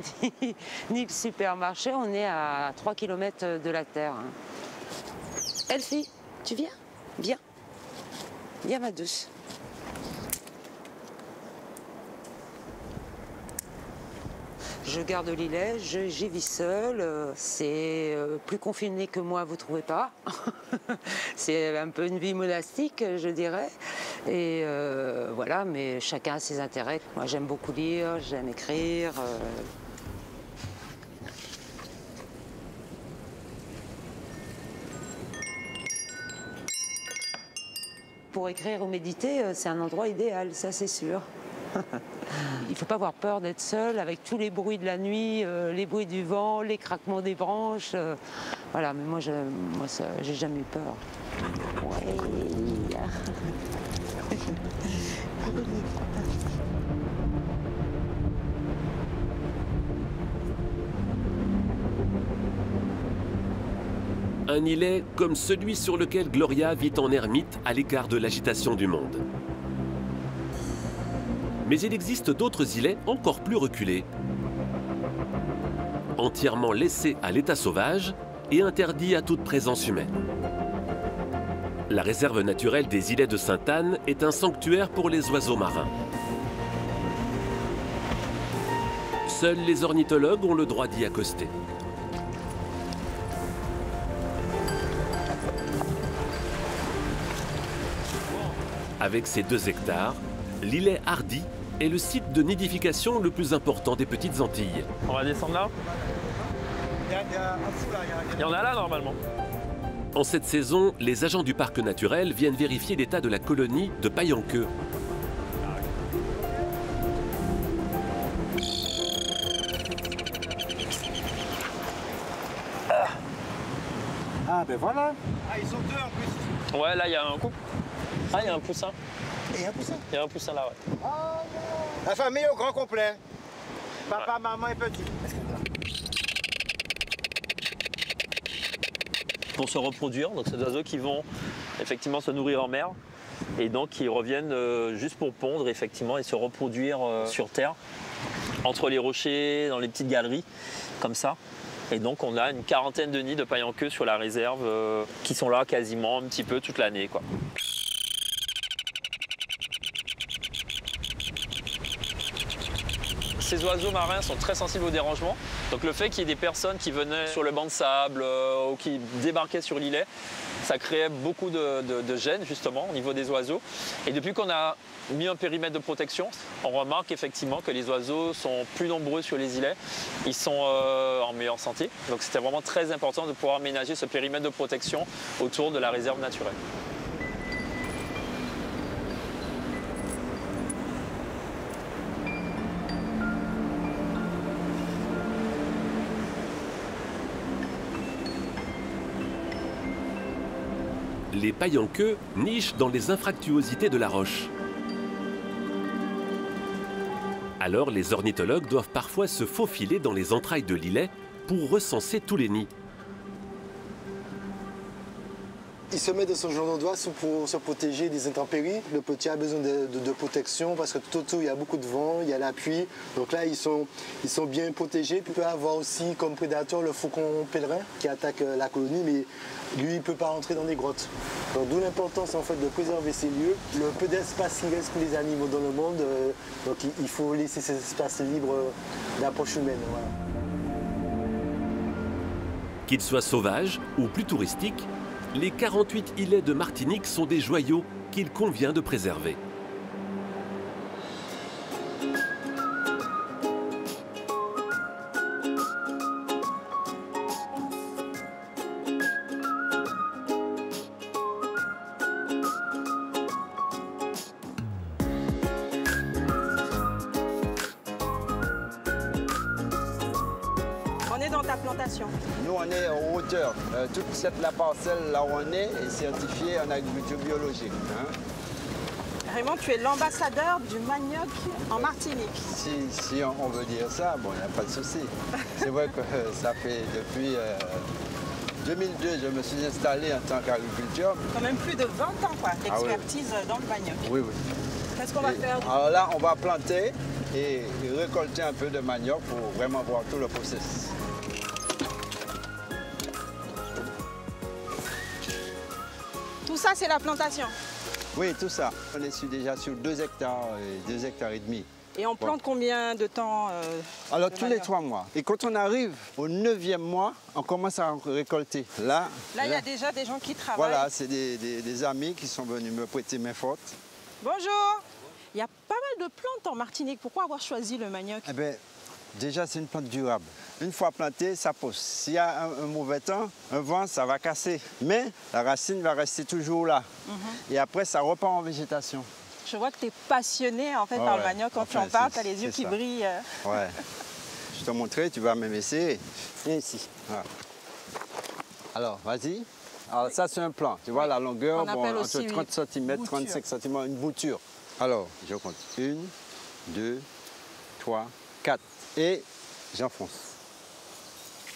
ni le supermarché. On est à 3 km de la terre. Elfie, tu viens? Viens. Viens, ma douce. Je garde Lillet, j'y vis seule. C'est plus confiné que moi, vous ne trouvez pas? C'est un peu une vie monastique, je dirais. Et voilà, mais chacun a ses intérêts. Moi, j'aime beaucoup lire, j'aime écrire. Pour écrire ou méditer, c'est un endroit idéal, ça c'est sûr. Il ne faut pas avoir peur d'être seul avec tous les bruits de la nuit, les bruits du vent, les craquements des branches. Voilà, mais moi, j'ai jamais eu peur. Ouais. Un îlet comme celui sur lequel Gloria vit en ermite à l'écart de l'agitation du monde. Mais il existe d'autres îlets encore plus reculés, entièrement laissés à l'état sauvage et interdits à toute présence humaine. La réserve naturelle des îlets de Sainte-Anne est un sanctuaire pour les oiseaux marins. Seuls les ornithologues ont le droit d'y accoster. Avec ses 2 hectares, l'îlet Hardy est le site de nidification le plus important des Petites Antilles. On va descendre là? Il y en a là normalement. En cette saison, les agents du parc naturel viennent vérifier l'état de la colonie de paille-en-queue. Ah ben voilà. Ah ils sont 2 en plus. Ouais là il y a un couple. Ah il y a un poussin. Il y a un poussin? Il y a un poussin là, ouais. La famille au grand complet. Papa, maman et petit. Pour se reproduire, donc c'est des oiseaux qui vont effectivement se nourrir en mer et donc qui reviennent juste pour pondre effectivement et se reproduire sur terre, entre les rochers, dans les petites galeries, comme ça. Et donc on a une 40aine de nids de paille-en-queue sur la réserve qui sont là quasiment un petit peu toute l'année, quoi. Ces oiseaux marins sont très sensibles au dérangement. Donc le fait qu'il y ait des personnes qui venaient sur le banc de sable ou qui débarquaient sur l'îlet, ça créait beaucoup de gêne justement au niveau des oiseaux. Et depuis qu'on a mis un périmètre de protection, on remarque effectivement que les oiseaux sont plus nombreux sur les îlets. Ils sont en meilleure santé. Donc c'était vraiment très important de pouvoir aménager ce périmètre de protection autour de la réserve naturelle. Les paille-en-queue nichent dans les infractuosités de la roche. Alors les ornithologues doivent parfois se faufiler dans les entrailles de l'îlet pour recenser tous les nids. Il se met de ce genre d'endroit pour se protéger des intempéries. Le petit a besoin de protection parce que tout autour il y a beaucoup de vent, il y a la pluie. Donc là ils sont bien protégés. Puis il peut avoir aussi comme prédateur le faucon pèlerin qui attaque la colonie, mais lui il ne peut pas rentrer dans les grottes. Donc d'où l'importance en fait de préserver ces lieux. Le peu d'espace qui reste pour les animaux dans le monde, donc il faut laisser ces espaces libres d'approche humaine. Voilà. Qu'ils soient sauvages ou plus touristiques, les 48 îlets de Martinique sont des joyaux qu'il convient de préserver. On est dans ta plantation. Nous, on est en hauteur. Toute la parcelle là où on est certifiée en agriculture biologique. Hein. Raymond, tu es l'ambassadeur du manioc en Martinique. Si on veut dire ça, bon, il n'y a pas de souci. C'est vrai que ça fait depuis 2002, je me suis installé en tant qu'agriculteur. Quand même plus de 20 ans, quoi, d'expertise dans le manioc. Oui, oui. Qu'est-ce qu'on va faire? Alors là, on va planter et récolter un peu de manioc pour vraiment voir tout le processus. Tout ça, c'est la plantation? Oui, tout ça. On est déjà sur 2 hectares et 2 hectares et demi. Et on plante combien de temps Alors, tous les 3 mois. Et quand on arrive au 9e mois, on commence à récolter. Là, il y a déjà des gens qui travaillent. Voilà, c'est des amis qui sont venus me prêter main forte. Bonjour. Il y a pas mal de plantes en Martinique. Pourquoi avoir choisi le manioc? Eh bien, déjà, c'est une plante durable. Une fois plantée, ça pousse. S'il y a un mauvais temps, un vent, ça va casser. Mais la racine va rester toujours là. Et après, ça repart en végétation. Je vois que tu es passionné en fait, par le manioc. Quand tu en parles, tu as les yeux qui brillent. Ouais. Je te montrer, tu vas même essayer. Viens ici. Voilà. Alors, vas-y. Alors, ça, c'est un plan. Tu vois la longueur, entre 30 cm, 35 cm, une bouture. Alors, je compte. 1, 2, 3, 4. Et j'enfonce.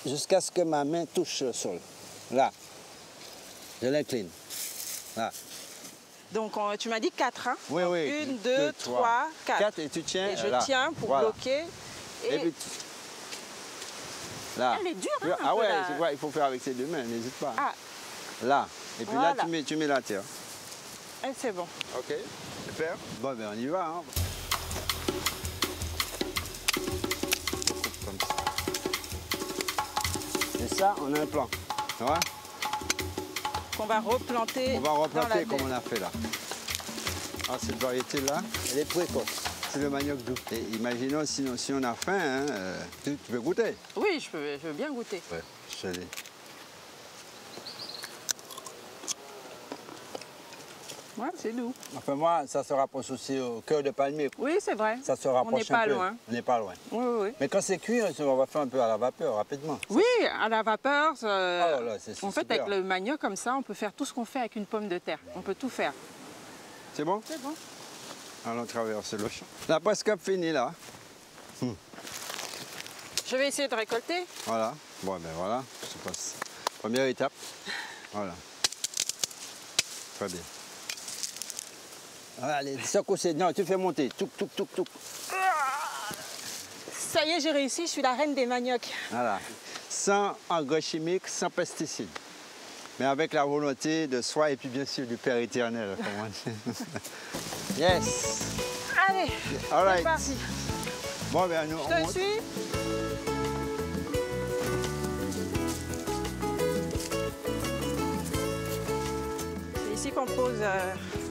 Jusqu'à ce que ma main touche le sol. Là. Je l'incline. Là. Donc, tu m'as dit 4, hein? Oui, oui. 1, 2, 3, 4. 4 et tu tiens. Et je tiens pour bloquer. Et puis, là. Elle est dure, hein? Ah ouais, je vois, il faut faire avec ses 2 mains, n'hésite pas. Ah. Là. Et puis là, tu mets la terre. Et c'est bon. OK, super. Bon, ben on y va. Hein. Comme ça. Et ça, on a un plan. Tu vois? On va replanter. On va replanter comme on a fait là. Alors, cette variété-là, elle est précoce. C'est le manioc doux. Et imaginons, si on a faim, hein, tu peux goûter? Oui, je veux bien goûter. Ouais, je te dis. Ouais, c'est doux. Enfin, moi, ça se rapproche aussi au cœur de palmier. Oui, c'est vrai. Ça se rapproche on n'est pas un peu. loin. On n'est pas loin. Oui, oui, oui. Mais quand c'est cuit, on va faire un peu à la vapeur, rapidement. Oui, à la vapeur. Oh là, en fait, avec le manioc comme ça, on peut faire tout ce qu'on fait avec une pomme de terre. On peut tout faire. C'est bon? C'est bon. Allons traverser le champ. On a presque fini, là. Je vais essayer de récolter. Voilà. Bon, ben voilà. Je passe. Première étape. Voilà. Très bien. Allez, secouer. Non, tu fais monter. Touc, touc, touc, touc. Ça y est, j'ai réussi. Je suis la reine des maniocs. Voilà. Sans engrais chimiques, sans pesticides. Mais avec la volonté de soi et puis bien sûr du Père éternel. Yes. Allez, c'est parti. Bon, ben nous, je te suis. C'est ici qu'on pose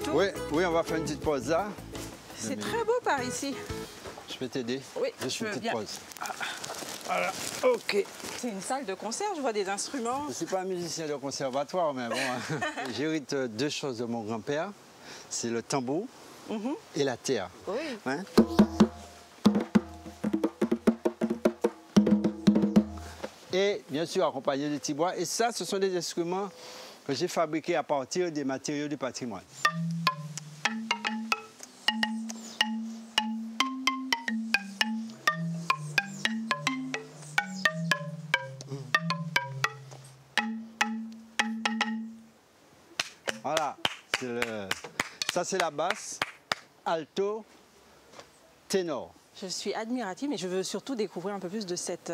tout. Oui, on va faire une petite pause là. C'est très beau par ici. Je peux t'aider? Oui, je fais une petite pause. Voilà, ok. C'est une salle de concert, je vois des instruments. Je ne suis pas un musicien de conservatoire, mais bon, j'hérite 2 choses de mon grand-père. C'est le tambour et la terre. Oui. Hein? Et bien sûr, accompagné de petits bois. Et ça, ce sont des instruments que j'ai fabriqués à partir des matériaux du patrimoine. Voilà, ça c'est la basse, alto, ténor. Je suis admirative, mais je veux surtout découvrir un peu plus de cette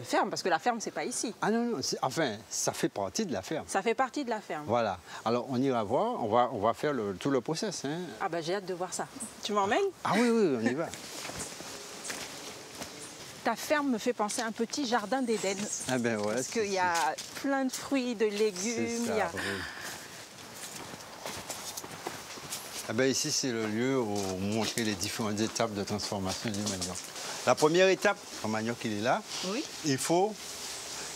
ferme, parce que la ferme, c'est pas ici. Ah non, enfin, ça fait partie de la ferme. Ça fait partie de la ferme. Voilà. Alors, on ira voir, on va faire tout le process. Hein. Ah bah j'ai hâte de voir ça. Tu m'emmènes? Ah oui, on y va. Ta ferme me fait penser à un petit jardin d'Éden. Ah ben ouais. Parce qu'il y a plein de fruits, de légumes. Ça, oui. Ah ben ici, c'est le lieu où montrer les différentes étapes de transformation du manioc. La première étape, le manioc il est là, oui. Il faut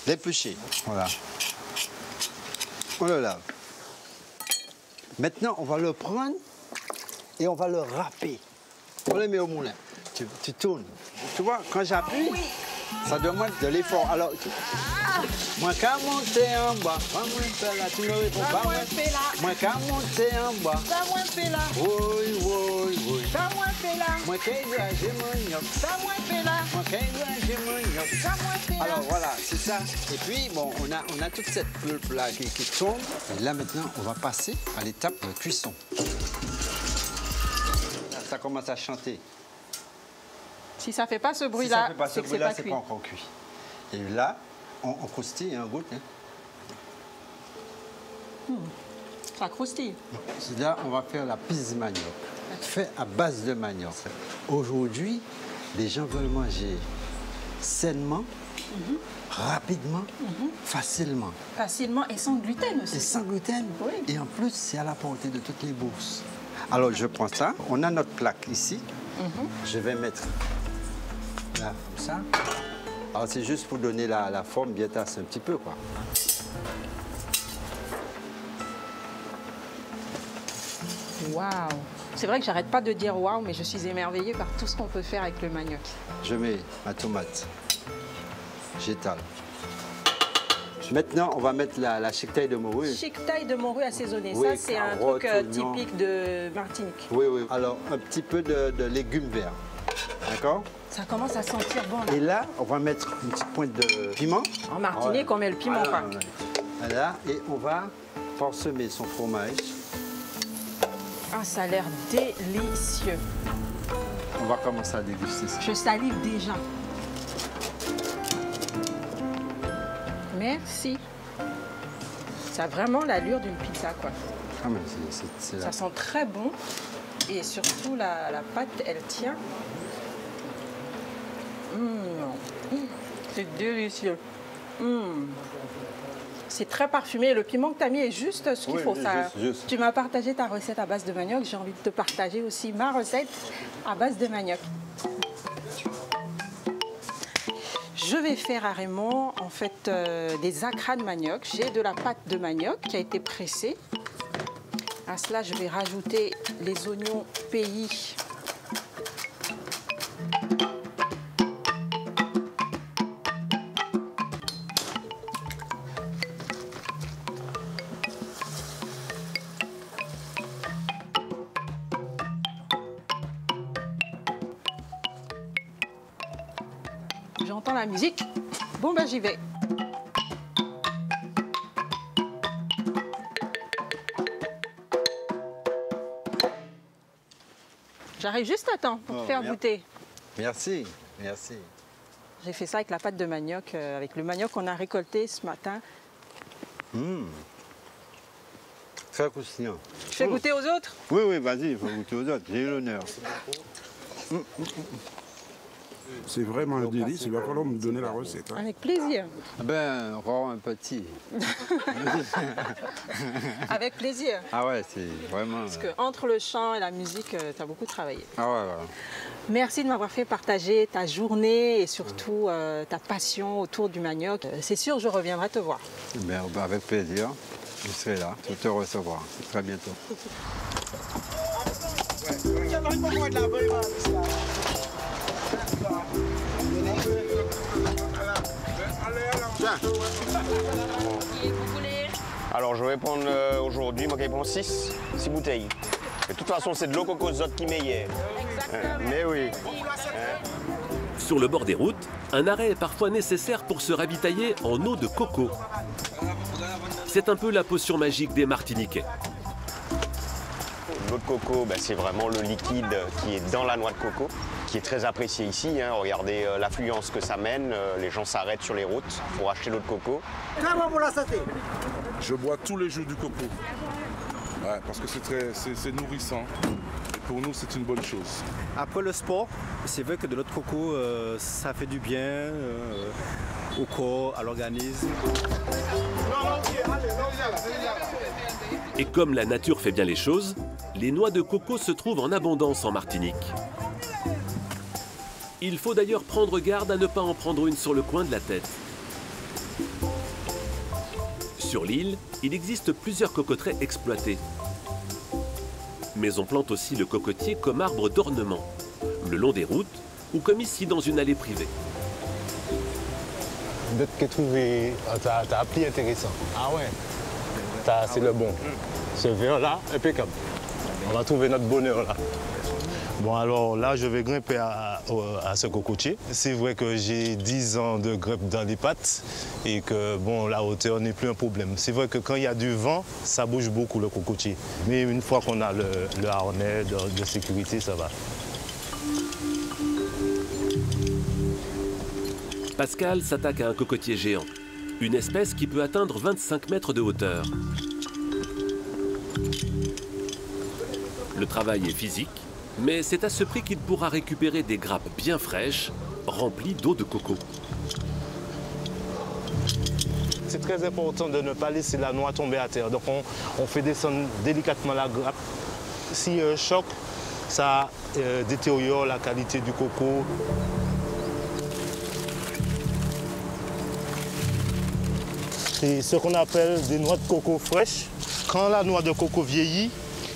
l'éplucher. Voilà. On le lave. Maintenant, on va le prendre et on va le râper. On le met au moulin. Tu tournes. Tu vois, quand j'appuie, Ça demande de l'effort. Alors, moi qu'à monter en bas, pas moins fait là, tu me réponds pas moins fait là. Moi qu'à monter en bas, pas moins fait là. Oui, oui, oui. Pas moins fait là. Moi qu'à j'ai mon yob. Pas moins fait là. Moi qu'à j'ai mon yob. Pas moins fait là. Alors voilà, c'est ça. Et puis, bon, on a toute cette pulpe là qui tombe. Et là maintenant, on va passer à l'étape de cuisson. Là, ça commence à chanter. Si ça ne fait pas ce bruit-là, c'est que c'est pas cuit. Pas encore cuit. Et là, on croustille, on goûte. Hein. Ça croustille. Là, on va faire la pizza manioc, fait à base de manioc. Aujourd'hui, les gens veulent manger sainement, rapidement, facilement. Facilement et sans gluten aussi. Et sans gluten. Oui. Et en plus, c'est à la portée de toutes les bourses. Alors, je prends ça. On a notre plaque ici. Je vais mettre là, comme ça. Alors, c'est juste pour donner la forme bien tasse un petit peu, quoi. Waouh! C'est vrai que j'arrête pas de dire waouh, mais je suis émerveillée par tout ce qu'on peut faire avec le manioc. Je mets ma tomate. J'étale. Maintenant, on va mettre la chiquetaille de morue. Chiquetaille de morue assaisonnée. Oui, ça, c'est un truc typique de Martinique. Oui, oui. Alors, un petit peu de légumes verts. D'accord? Ça commence à sentir bon. Là. Et là, on va mettre une petite pointe de piment. En Martinique, on met le piment. Voilà, voilà. Et on va parsemer son fromage. Ah, ça a l'air délicieux. On va commencer à déguster ça. Je salive déjà. Merci. Ça a vraiment l'allure d'une pizza, quoi. Ah, mais ça sent très bon. Et surtout, la pâte, elle tient. C'est délicieux. C'est très parfumé. Le piment que tu as mis est juste ce qu'il faut. Juste. Tu m'as partagé ta recette à base de manioc. J'ai envie de te partager aussi ma recette à base de manioc. Je vais faire à Raymond en fait des acras de manioc. J'ai de la pâte de manioc qui a été pressée. À cela, je vais rajouter les oignons pays. J'entends la musique. Bon, ben j'y vais. J'arrive juste à temps pour te faire goûter. Merci, merci. J'ai fait ça avec la pâte de manioc, avec le manioc qu'on a récolté ce matin. Très croustillant. Je fais goûter aux autres? Oui, oui, vas-y, il faut goûter aux autres. J'ai eu l'honneur. C'est vraiment un délice, il va falloir me donner la recette. Hein. Avec plaisir. Ben, encore un petit. Avec plaisir. Ah ouais, c'est vraiment... Parce qu'entre le chant et la musique, tu as beaucoup travaillé. Ah ouais, voilà. Merci de m'avoir fait partager ta journée et surtout ta passion autour du manioc. C'est sûr, je reviendrai te voir. Ben, avec plaisir. Je serai là, je te recevoir. Très bientôt. Alors je vais prendre aujourd'hui, moi je vais prendre 6 bouteilles. De toute façon c'est de l'eau cocosote qui meilleure. Mais oui. Sur le bord des routes, un arrêt est parfois nécessaire pour se ravitailler en eau de coco. C'est un peu la potion magique des Martiniquais. L'eau de coco, ben, c'est vraiment le liquide qui est dans la noix de coco, qui est très apprécié ici. Hein. Regardez l'affluence que ça mène, les gens s'arrêtent sur les routes pour acheter l'eau de coco. Je bois tous les jours du coco, ouais, parce que c'est nourrissant. Et pour nous, c'est une bonne chose. Après le sport, c'est vrai que de l'eau de coco, ça fait du bien au corps, à l'organisme. Et comme la nature fait bien les choses, les noix de coco se trouvent en abondance en Martinique. Il faut d'ailleurs prendre garde à ne pas en prendre une sur le coin de la tête. Sur l'île, il existe plusieurs cocoteraies exploités. Mais on plante aussi le cocotier comme arbre d'ornement, le long des routes ou comme ici dans une allée privée. anecdote que tu as appris intéressant. Ah ouais. C'est le bon. Ce vin-là, impeccable. On va trouver notre bonheur là. Bon, alors là, je vais grimper à ce cocotier. C'est vrai que j'ai 10 ans de grippe dans les pattes et que bon, la hauteur n'est plus un problème. C'est vrai que quand il y a du vent, ça bouge beaucoup le cocotier. Mais une fois qu'on a le harnais de sécurité, ça va. Pascal s'attaque à un cocotier géant, une espèce qui peut atteindre 25 mètres de hauteur. Le travail est physique, mais c'est à ce prix qu'il pourra récupérer des grappes bien fraîches, remplies d'eau de coco. C'est très important de ne pas laisser la noix tomber à terre. Donc on fait descendre délicatement la grappe. S'il y a un choc, ça détériore la qualité du coco. C'est ce qu'on appelle des noix de coco fraîches. Quand la noix de coco vieillit,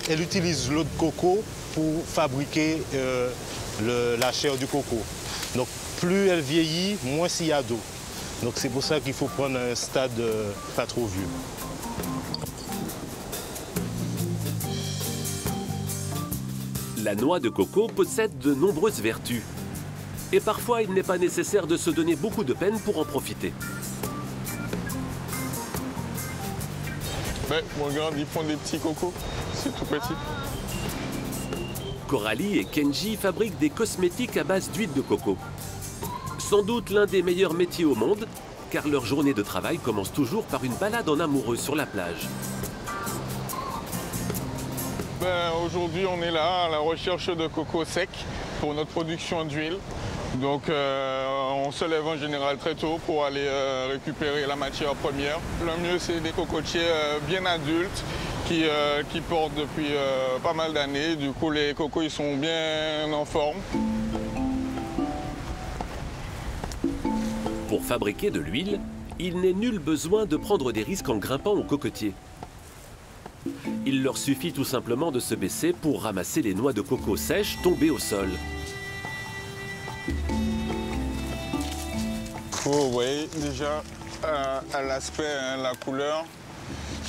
elle utilise l'eau de coco pour fabriquer la chair du coco. Donc plus elle vieillit, moins il y a d'eau. Donc c'est pour ça qu'il faut prendre un stade pas trop vieux. La noix de coco possède de nombreuses vertus. Et parfois, il n'est pas nécessaire de se donner beaucoup de peine pour en profiter. Ouais, regarde, ils font des petits cocos. C'est tout petit. Coralie et Kenji fabriquent des cosmétiques à base d'huile de coco. Sans doute l'un des meilleurs métiers au monde, car leur journée de travail commence toujours par une balade en amoureux sur la plage. Aujourd'hui, on est là à la recherche de coco sec pour notre production d'huile. Donc on se lève en général très tôt pour aller récupérer la matière première. Le mieux, c'est des cocotiers bien adultes qui portent depuis pas mal d'années. Du coup, les cocos ils sont bien en forme. Pour fabriquer de l'huile, il n'est nul besoin de prendre des risques en grimpant au cocotier. Il leur suffit tout simplement de se baisser pour ramasser les noix de coco sèches tombées au sol. Vous voyez déjà à l'aspect, la couleur,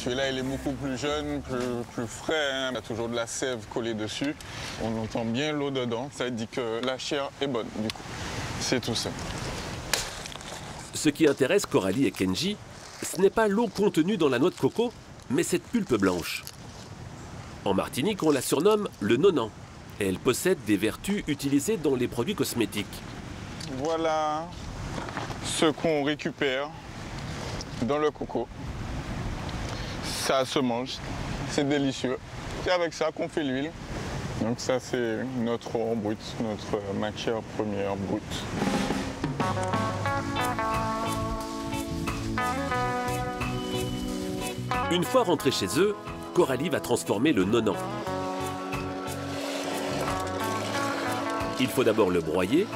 celui-là il est beaucoup plus jeune, plus frais, il y a toujours de la sève collée dessus. On entend bien l'eau dedans, ça dit que la chair est bonne du coup. C'est tout ça. Ce qui intéresse Coralie et Kenji, ce n'est pas l'eau contenue dans la noix de coco, mais cette pulpe blanche. En Martinique, on la surnomme le nonan. Et elle possède des vertus utilisées dans les produits cosmétiques. Voilà ce qu'on récupère dans le coco. Ça se mange, c'est délicieux. C'est avec ça qu'on fait l'huile. Donc ça, c'est notre or brut, notre matière première brute. Une fois rentrés chez eux, Coralie va transformer le nonan. Il faut d'abord le broyer,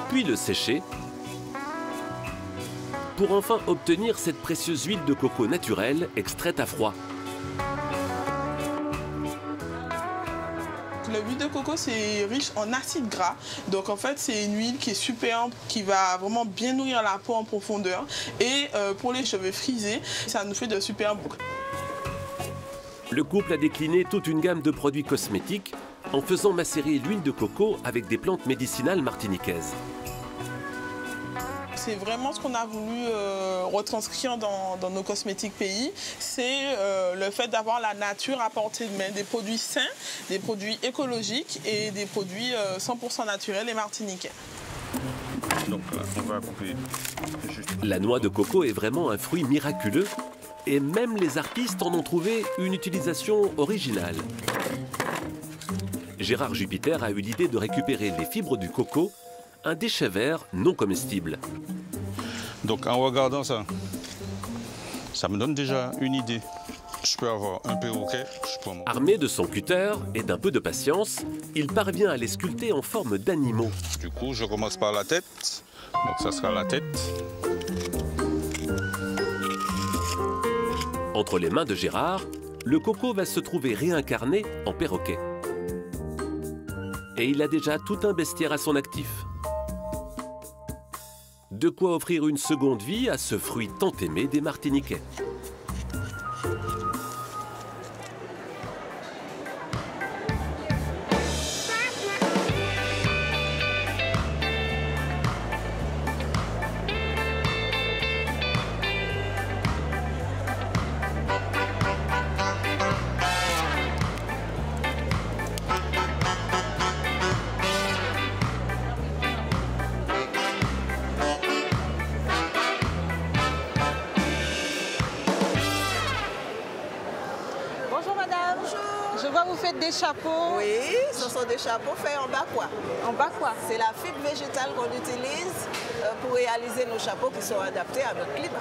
puis le sécher, pour enfin obtenir cette précieuse huile de coco naturelle extraite à froid. L'huile de coco, c'est riche en acides gras. Donc en fait, c'est une huile qui est superbe, qui va vraiment bien nourrir la peau en profondeur. Et pour les cheveux frisés, ça nous fait de super boucles. Le couple a décliné toute une gamme de produits cosmétiques en faisant macérer l'huile de coco avec des plantes médicinales martiniquaises. C'est vraiment ce qu'on a voulu retranscrire dans nos cosmétiques pays. C'est le fait d'avoir la nature à portée de main, des produits sains, des produits écologiques et des produits 100% naturels et martiniquais. Donc on va couper juste. La noix de coco est vraiment un fruit miraculeux et même les artistes en ont trouvé une utilisation originale. Gérard Jupiter a eu l'idée de récupérer les fibres du coco, un déchet vert non comestible. Donc en regardant ça, ça me donne déjà une idée. Je peux avoir un perroquet. Armé de son cutter et d'un peu de patience, il parvient à les sculpter en forme d'animaux. Du coup, je commence par la tête. Donc ça sera la tête. Entre les mains de Gérard, le coco va se trouver réincarné en perroquet. Et il a déjà tout un bestiaire à son actif. De quoi offrir une seconde vie à ce fruit tant aimé des Martiniquais. Des chapeaux. Oui, ce sont des chapeaux faits en bakwa. En bakwa. C'est la fibre végétale qu'on utilise pour réaliser nos chapeaux qui sont adaptés à notre climat.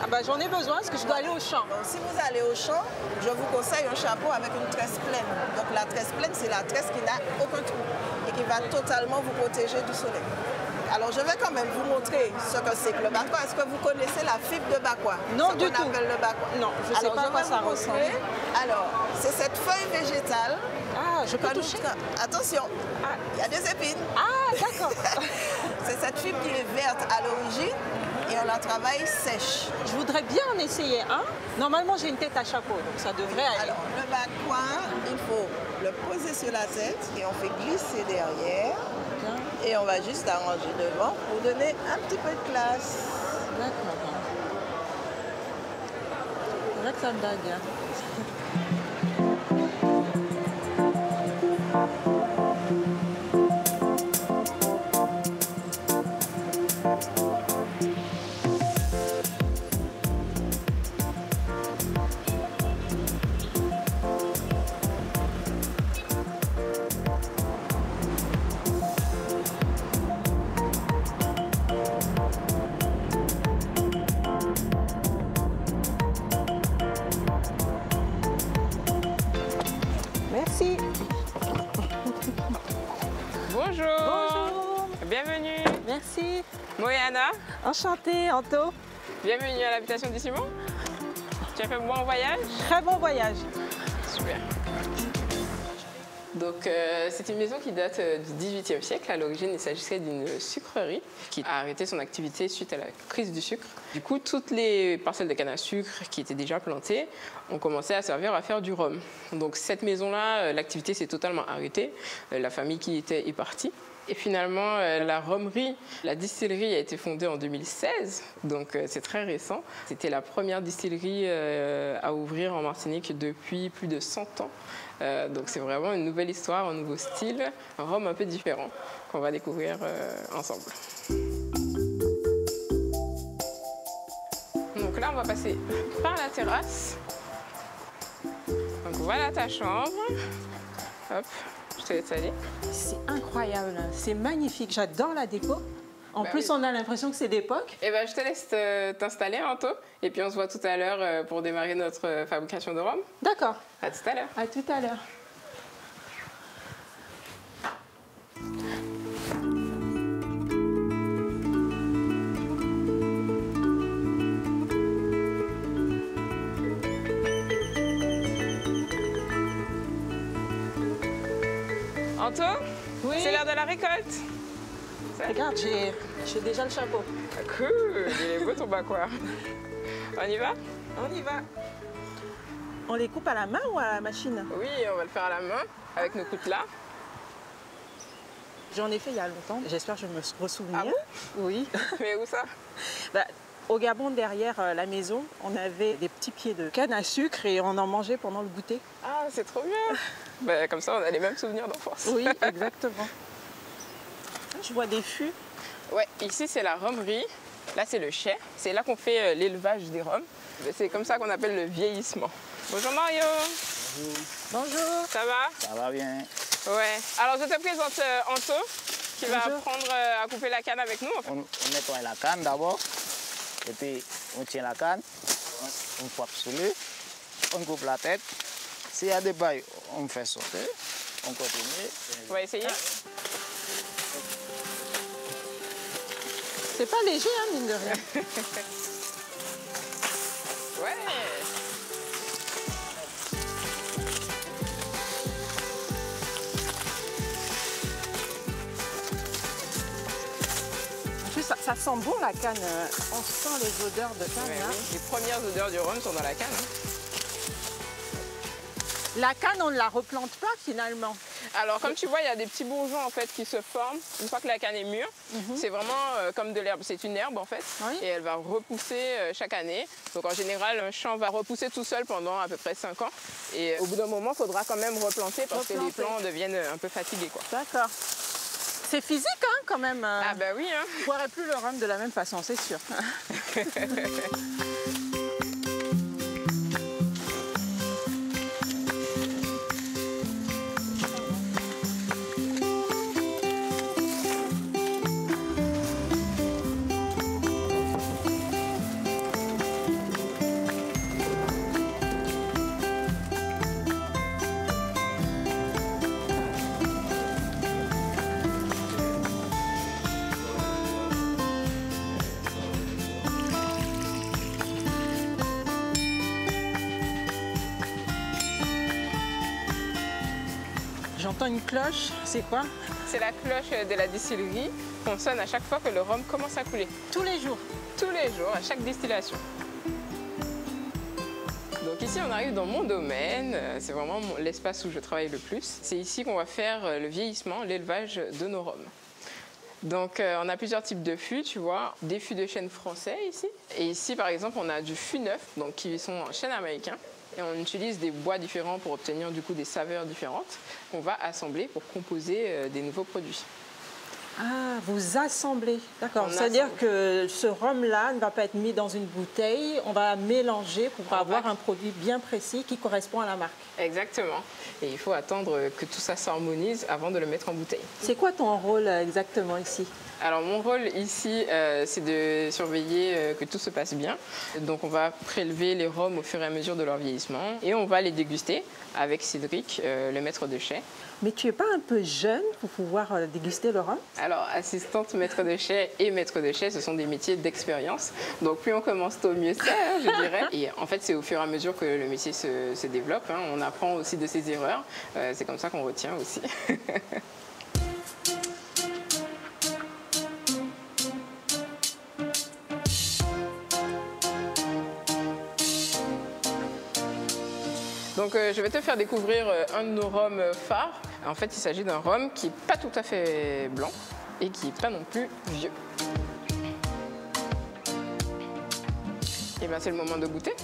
Ah bah, j'en ai besoin parce que je dois aller au champ. Donc, si vous allez au champ, je vous conseille un chapeau avec une tresse pleine. Donc la tresse pleine, c'est la tresse qui n'a aucun trou et qui va totalement vous protéger du soleil. Alors je vais quand même vous montrer ce que c'est que le bakwa. Est-ce que vous connaissez la fibre de bakwa? Non, ce du tout. appelle le bakwa. Non, je ne sais pas à quoi ça ressemble. Alors, c'est cette feuille végétale. Ah, je peux toucher? Attention, il y a des épines. Ah, d'accord. C'est cette fibre qui est verte à l'origine et on la travaille sèche. Je voudrais bien en essayer un. Normalement, j'ai une tête à chapeau, donc ça devrait aller. Alors, le bakwa, il faut le poser sur la tête et on fait glisser derrière. Et on va juste arranger devant pour donner un petit peu de classe. D'accord. C'est vrai que ça me va bien. Merci. Bonjour. Bonjour. Bienvenue. Merci. Moyana. Enchantée, Anto. Bienvenue à l'habitation du Simon. Tu as fait un bon voyage? Très bon voyage. Super. Donc c'est une maison qui date du XVIIIe siècle. À l'origine, il s'agissait d'une sucrerie qui a arrêté son activité suite à la crise du sucre. Du coup, toutes les parcelles de canne à sucre qui étaient déjà plantées ont commencé à servir à faire du rhum. Donc cette maison-là, l'activité s'est totalement arrêtée. La famille qui y était est partie. Et finalement, la rhumerie, la distillerie a été fondée en 2016, donc c'est très récent. C'était la première distillerie à ouvrir en Martinique depuis plus de 100 ans. Donc c'est vraiment une nouvelle histoire, un nouveau style, un rhum un peu différent qu'on va découvrir ensemble. Donc là, on va passer par la terrasse. Donc voilà ta chambre. Hop. Je te laisse aller. C'est incroyable, c'est magnifique, j'adore la déco. En plus, on a l'impression que c'est d'époque. Eh ben, je te laisse t'installer, Anto, et puis on se voit tout à l'heure pour démarrer notre fabrication de rhum. D'accord. À tout à l'heure. À tout à l'heure. Anto, oui. C'est l'heure de la récolte. Regarde, j'ai déjà le chapeau. Cool, il est beau ton bakwa. On y va? On y va. On les coupe à la main ou à la machine? Oui, on va le faire à la main avec nos coutelas. J'en ai fait il y a longtemps, j'espère que je me ressouvenir. Ah bon? Oui. Mais où ça? Au Gabon, derrière la maison, on avait des petits pieds de canne à sucre et on en mangeait pendant le goûter. Ah, c'est trop bien. Comme ça, on a les mêmes souvenirs d'enfance. Oui, exactement. Je vois des fûts. Ouais, ici, c'est la rhumerie. Là, c'est le chai. C'est là qu'on fait l'élevage des rhums. C'est comme ça qu'on appelle le vieillissement. Bonjour Mario. Bonjour. Bonjour. Ça va? Ça va bien. Ouais. Alors, je te présente Anto, qui va apprendre à couper la canne avec nous. On nettoie la canne d'abord. Et puis, on tient la canne, on frappe sur lui, on coupe la tête. S'il y a des bails, on fait sauter, on continue. On va essayer. C'est pas léger, hein, mine de rien. Ouais. En plus, Ça sent bon la canne, on sent les odeurs de canne. Ouais, hein. oui. Les premières odeurs du rhum sont dans la canne. La canne, on ne la replante pas finalement. Alors comme tu vois, il y a des petits bourgeons en fait qui se forment une fois que la canne est mûre. C'est vraiment comme de l'herbe, c'est une herbe en fait. Et elle va repousser chaque année. Donc en général, un champ va repousser tout seul pendant à peu près 5 ans. Et au bout d'un moment, il faudra quand même replanter parce que les plants deviennent un peu fatigués. D'accord. C'est physique hein, quand même. Ah bah oui. Hein. Je ne boirais plus le rhum de la même façon, c'est sûr. J'entends une cloche, c'est quoi? C'est la cloche de la distillerie qu'on sonne à chaque fois que le rhum commence à couler. Tous les jours? Tous les jours, à chaque distillation. Donc ici, on arrive dans mon domaine, c'est vraiment l'espace où je travaille le plus. C'est ici qu'on va faire le vieillissement, l'élevage de nos rhums. Donc on a plusieurs types de fûts, tu vois, des fûts de chêne français ici. Et ici, par exemple, on a du fût neuf, donc qui sont en chêne américain. Et on utilise des bois différents pour obtenir du coup des saveurs différentes qu'on va assembler pour composer des nouveaux produits. Ah, vous assemblez, d'accord. C'est-à-dire que ce rhum-là ne va pas être mis dans une bouteille, on va mélanger pour avoir un produit bien précis qui correspond à la marque. Exactement. Et il faut attendre que tout ça s'harmonise avant de le mettre en bouteille. C'est quoi ton rôle exactement ici? Alors mon rôle ici, c'est de surveiller que tout se passe bien. Donc on va prélever les rhums au fur et à mesure de leur vieillissement et on va les déguster avec Cédric, le maître de chai. Mais tu n'es pas un peu jeune pour pouvoir déguster le rhum? Alors, assistante maître de chai et maître de chai, ce sont des métiers d'expérience. Donc, plus on commence tôt, mieux c'est, hein, je dirais. Et en fait, c'est au fur et à mesure que le métier se développe. Hein. On apprend aussi de ses erreurs. C'est comme ça qu'on retient aussi. Donc je vais te faire découvrir un de nos rhums phares. En fait, il s'agit d'un rhum qui n'est pas tout à fait blanc et qui n'est pas non plus vieux. Et bien c'est le moment de goûter.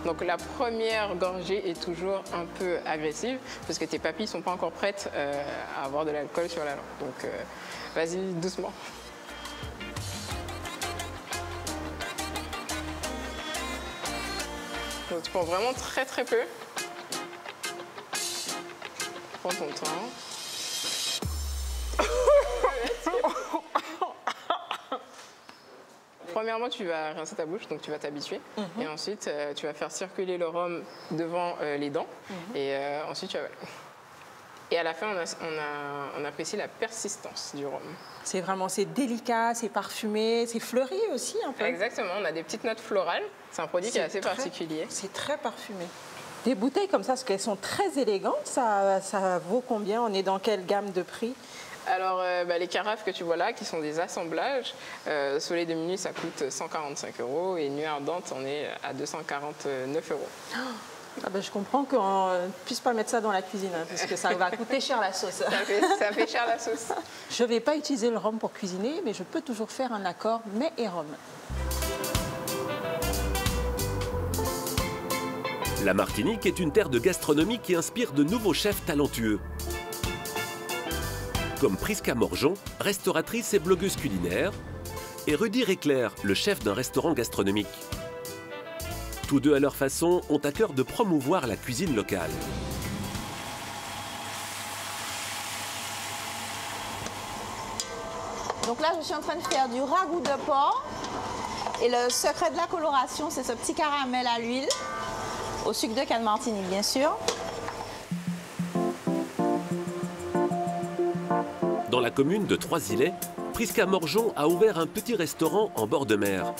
Donc la première gorgée est toujours un peu agressive parce que tes papilles ne sont pas encore prêtes à avoir de l'alcool sur la langue. Donc vas-y doucement. Donc tu prends vraiment très très peu. Prends ton temps. Premièrement, tu vas rincer ta bouche, donc tu vas t'habituer. Et ensuite, tu vas faire circuler le rhum devant les dents. Et ensuite, tu vas... Et à la fin, on apprécie la persistance du rhum. C'est vraiment, c'est délicat, c'est parfumé, c'est fleuri aussi un peu. Exactement, on a des petites notes florales. C'est un produit qui est assez particulier. C'est très parfumé. Des bouteilles comme ça, parce qu'elles sont très élégantes, ça vaut combien? On est dans quelle gamme de prix? Alors, les carafes que tu vois là, qui sont des assemblages, Soleil de minuit, ça coûte 145 € et Nuit ardente, on est à 249 €. Ah ben, je comprends qu'on ne puisse pas mettre ça dans la cuisine, hein, parce que ça va coûter cher la sauce. Ça fait cher la sauce. Je ne vais pas utiliser le rhum pour cuisiner, mais je peux toujours faire un accord mets et rhum. La Martinique est une terre de gastronomie qui inspire de nouveaux chefs talentueux. Comme Prisca Morjon, restauratrice et blogueuse culinaire, et Rudy Réclair, le chef d'un restaurant gastronomique. Tous deux, à leur façon, ont à cœur de promouvoir la cuisine locale. Donc là, je suis en train de faire du ragoût de porc. Et le secret de la coloration, c'est ce petit caramel à l'huile, au sucre de canne Martinique, bien sûr. Dans la commune de Trois-Îlets, Prisca Morjon a ouvert un petit restaurant en bord de mer.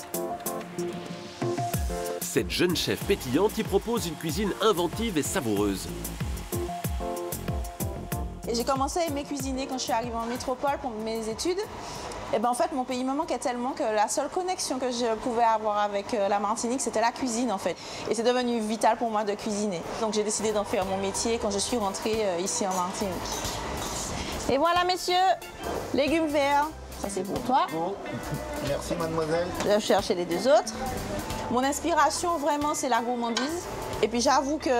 Cette jeune chef pétillante y propose une cuisine inventive et savoureuse. J'ai commencé à aimer cuisiner quand je suis arrivée en métropole pour mes études. Et ben en fait, mon pays me manquait tellement que la seule connexion que je pouvais avoir avec la Martinique, c'était la cuisine en fait. Et c'est devenu vital pour moi de cuisiner. Donc j'ai décidé d'en faire mon métier quand je suis rentrée ici en Martinique. Et voilà messieurs, légumes verts, ça c'est pour toi. Bon. Merci mademoiselle. Je vais chercher les deux autres. Mon inspiration vraiment c'est la gourmandise. Et puis j'avoue qu'il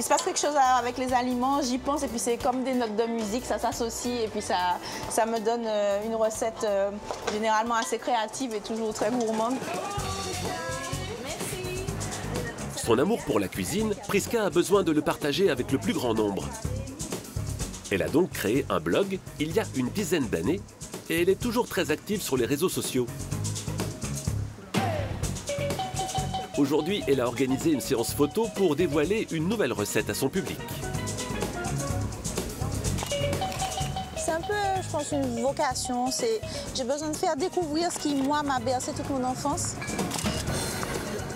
se passe quelque chose avec les aliments, j'y pense et puis c'est comme des notes de musique, ça s'associe et puis ça me donne une recette généralement assez créative et toujours très gourmande. Son amour pour la cuisine, Prisca a besoin de le partager avec le plus grand nombre. Elle a donc créé un blog il y a une dizaine d'années et elle est toujours très active sur les réseaux sociaux. Aujourd'hui, elle a organisé une séance photo pour dévoiler une nouvelle recette à son public. C'est un peu, je pense, une vocation. J'ai besoin de faire découvrir ce qui, moi, m'a bercé toute mon enfance.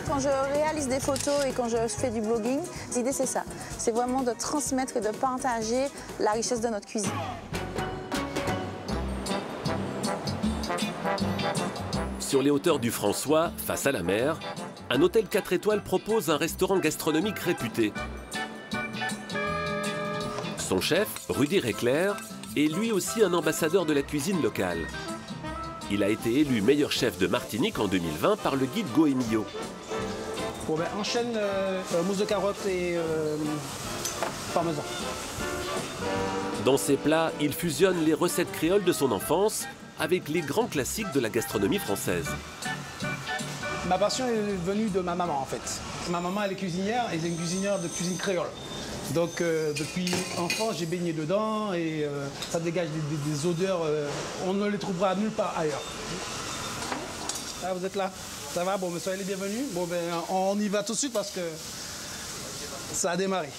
Quand je réalise des photos et quand je fais du blogging, l'idée c'est ça. C'est vraiment de transmettre et de partager la richesse de notre cuisine. Sur les hauteurs du François, face à la mer, un hôtel 4 étoiles propose un restaurant gastronomique réputé. Son chef, Rudy Réclair, est lui aussi un ambassadeur de la cuisine locale. Il a été élu meilleur chef de Martinique en 2020 par le guide Goemio. Bon ben enchaîne mousse de carotte et parmesan. Dans ses plats, il fusionne les recettes créoles de son enfance avec les grands classiques de la gastronomie française. Ma passion est venue de ma maman en fait. Ma maman elle est cuisinière et c'est une cuisinière de cuisine créole. Donc depuis enfant j'ai baigné dedans et ça dégage des odeurs, on ne les trouvera nulle part ailleurs. Ah, vous êtes là? Ça va? Bon, mais soyez les bienvenus. Bon, ben on y va tout de suite parce que ça a démarré.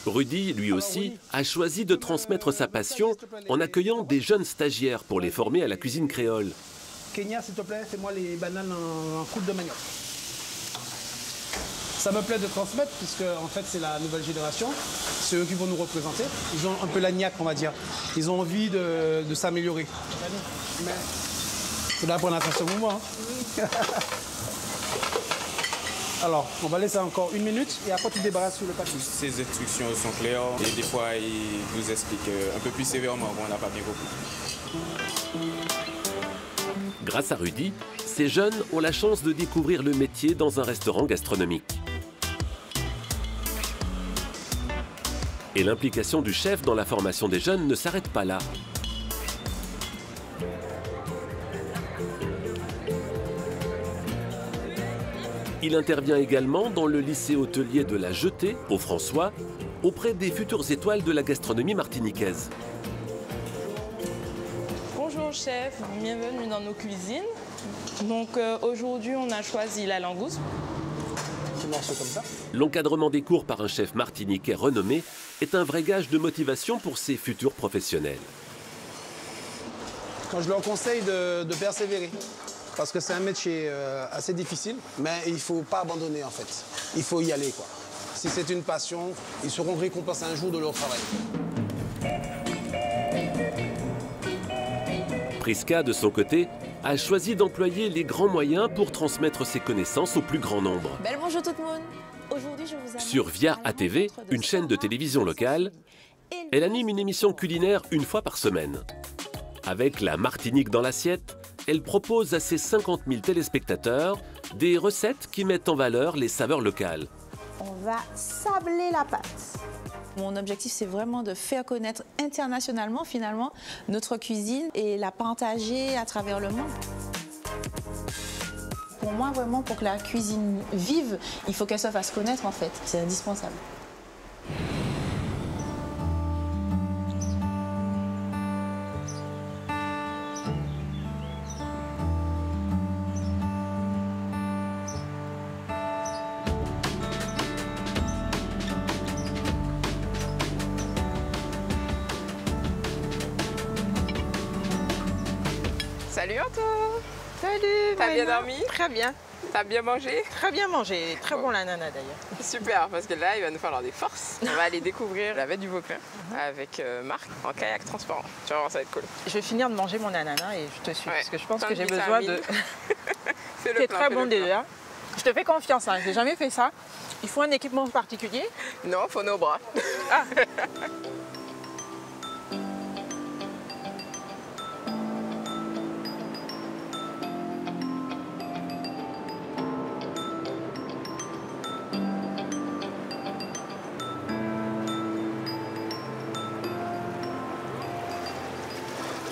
Rudy, lui aussi, a choisi de transmettre sa passion en accueillant des jeunes stagiaires pour les former à la cuisine créole. Kenya, s'il te plaît, fais-moi les bananes en croûte de manioc. Ça me plaît de transmettre puisque en fait c'est la nouvelle génération. C'est eux qui vont nous représenter. Ils ont un peu la niaque, on va dire. Ils ont envie de s'améliorer. Mais il faudra prendre attention au mouvement. Hein. Alors, on va laisser encore 1 minute et après tu débarrasses sur le papier. Ces instructions sont claires et des fois ils nous expliquent un peu plus sévèrement qu'on n'a pas bien compris. Grâce à Rudy, ces jeunes ont la chance de découvrir le métier dans un restaurant gastronomique. Et l'implication du chef dans la formation des jeunes ne s'arrête pas là. Il intervient également dans le lycée hôtelier de la Jetée, au François, auprès des futures étoiles de la gastronomie martiniquaise. Bonjour chef, bienvenue dans nos cuisines. Donc aujourd'hui on a choisi la langouste. Comme ça. L'encadrement des cours par un chef martiniquais renommé est un vrai gage de motivation pour ses futurs professionnels. Quand je leur conseille de persévérer. Parce que c'est un métier assez difficile, mais il ne faut pas abandonner en fait. Il faut y aller quoi. Si c'est une passion, ils seront récompensés un jour de leur travail. Prisca, de son côté, a choisi d'employer les grands moyens pour transmettre ses connaissances au plus grand nombre. Belle bonjour tout le monde. Aujourd'hui, je vous Sur Via ATV, une chaîne de télévision locale, elle anime une émission culinaire une fois par semaine. Avec la Martinique dans l'assiette, elle propose à ses 50 000 téléspectateurs des recettes qui mettent en valeur les saveurs locales. On va sabler la pâte. Mon objectif, c'est vraiment de faire connaître internationalement, finalement, notre cuisine et la partager à travers le monde. Pour moi, vraiment, pour que la cuisine vive, il faut qu'elle se fasse connaître, en fait. C'est indispensable. Salut Anto. Salut. T'as bien dormi? Très bien. T'as bien mangé? Très bien mangé, très bon l'ananas d'ailleurs. Super, parce que là, il va nous falloir des forces. On va aller découvrir la vette du Vauclin avec Marc en kayak transparent. Tu vas voir, ça va être cool. Je vais finir de manger mon ananas et je te suis, parce que je pense que j'ai vitamine. besoin de... C'est très bon déjà. Je te fais confiance, hein. J'ai jamais fait ça. Il faut un équipement particulier? Non, il faut nos bras. Ah.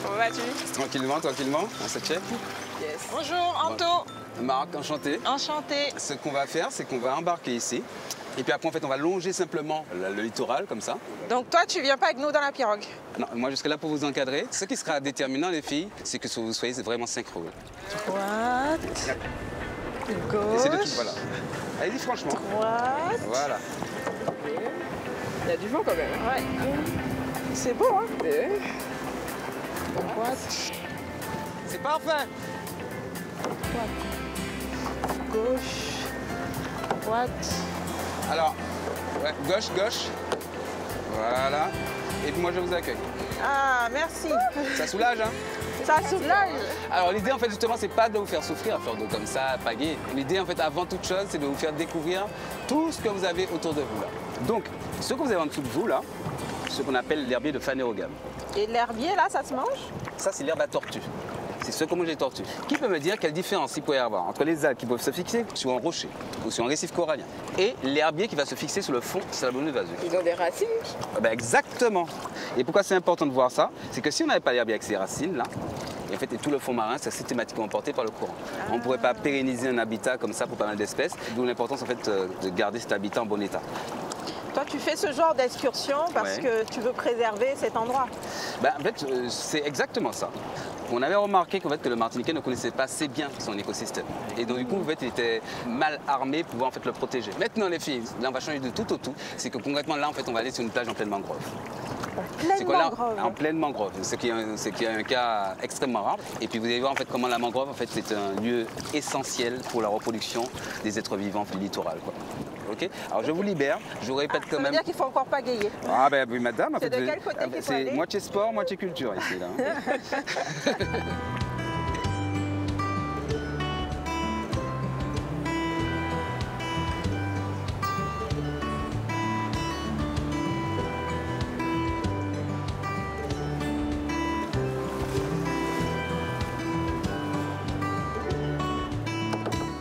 Comment vas-tu? Tranquillement, tranquillement, on se check. Yes. Bonjour, Anto. Marc, enchanté. Enchanté. Ce qu'on va faire, c'est qu'on va embarquer ici. Et puis après, en fait, on va longer simplement le littoral, comme ça. Donc toi, tu viens pas avec nous dans la pirogue? Non, moi, je serai là pour vous encadrer. Ce qui sera déterminant, les filles, c'est que vous soyez vraiment synchro. Droite. Gauche. Et c'est de tout, voilà. Allez-y, franchement. Droite. Voilà. Il y a du vent quand même. Ouais. C'est beau, hein? Droite. C'est parfait. Droite. Gauche. Droite. Alors, ouais, gauche, gauche. Voilà. Et puis moi, je vous accueille. Ah, merci. Ça soulage, hein? Ça soulage. Alors l'idée en fait justement c'est pas de vous faire souffrir à faire d'eau comme ça, à pagayer. L'idée en fait avant toute chose c'est de vous faire découvrir tout ce que vous avez autour de vous là. Donc ce que vous avez en dessous de vous là, ce qu'on appelle l'herbier de Phanerogame. Et l'herbier là, ça se mange? Ça c'est l'herbe à tortue. C'est ce que mangent les tortues. Qui peut me dire quelle différence il peut y avoir entre les algues qui peuvent se fixer sur un rocher ou sur un récif corallien et l'herbier qui va se fixer sur le fond sablonneux vaseux? Ils ont des racines? Ben exactement. Et pourquoi c'est important de voir ça? C'est que si on n'avait pas l'herbier avec ses racines là, et en fait, et tout le fond marin, c'est systématiquement emporté par le courant. On ne pourrait pas pérenniser un habitat comme ça pour pas mal d'espèces, d'où l'importance en fait de garder cet habitat en bon état. Toi, tu fais ce genre d'excursion parce que tu veux préserver cet endroit? Ben, en fait, c'est exactement ça. On avait remarqué qu'en fait, que le Martiniquais ne connaissait pas assez bien son écosystème. Et donc, du coup, en fait, il était mal armé pour pouvoir en fait, le protéger. Maintenant, les filles, là, on va changer de tout au tout. C'est que concrètement, là, en fait, on va aller sur une plage en pleine mangrove. En pleine mangrove, ce qui est un cas extrêmement rare. Et puis vous allez voir en fait comment la mangrove en fait c'est un lieu essentiel pour la reproduction des êtres vivants du littoral. Quoi. Ok. Alors je vous libère, je vous répète quand même. Ça veut dire qu'il faut encore pagayer. Ah ben oui madame. C'est de quel côté qu'il faut aller? C'est moitié sport, moitié culture ici là.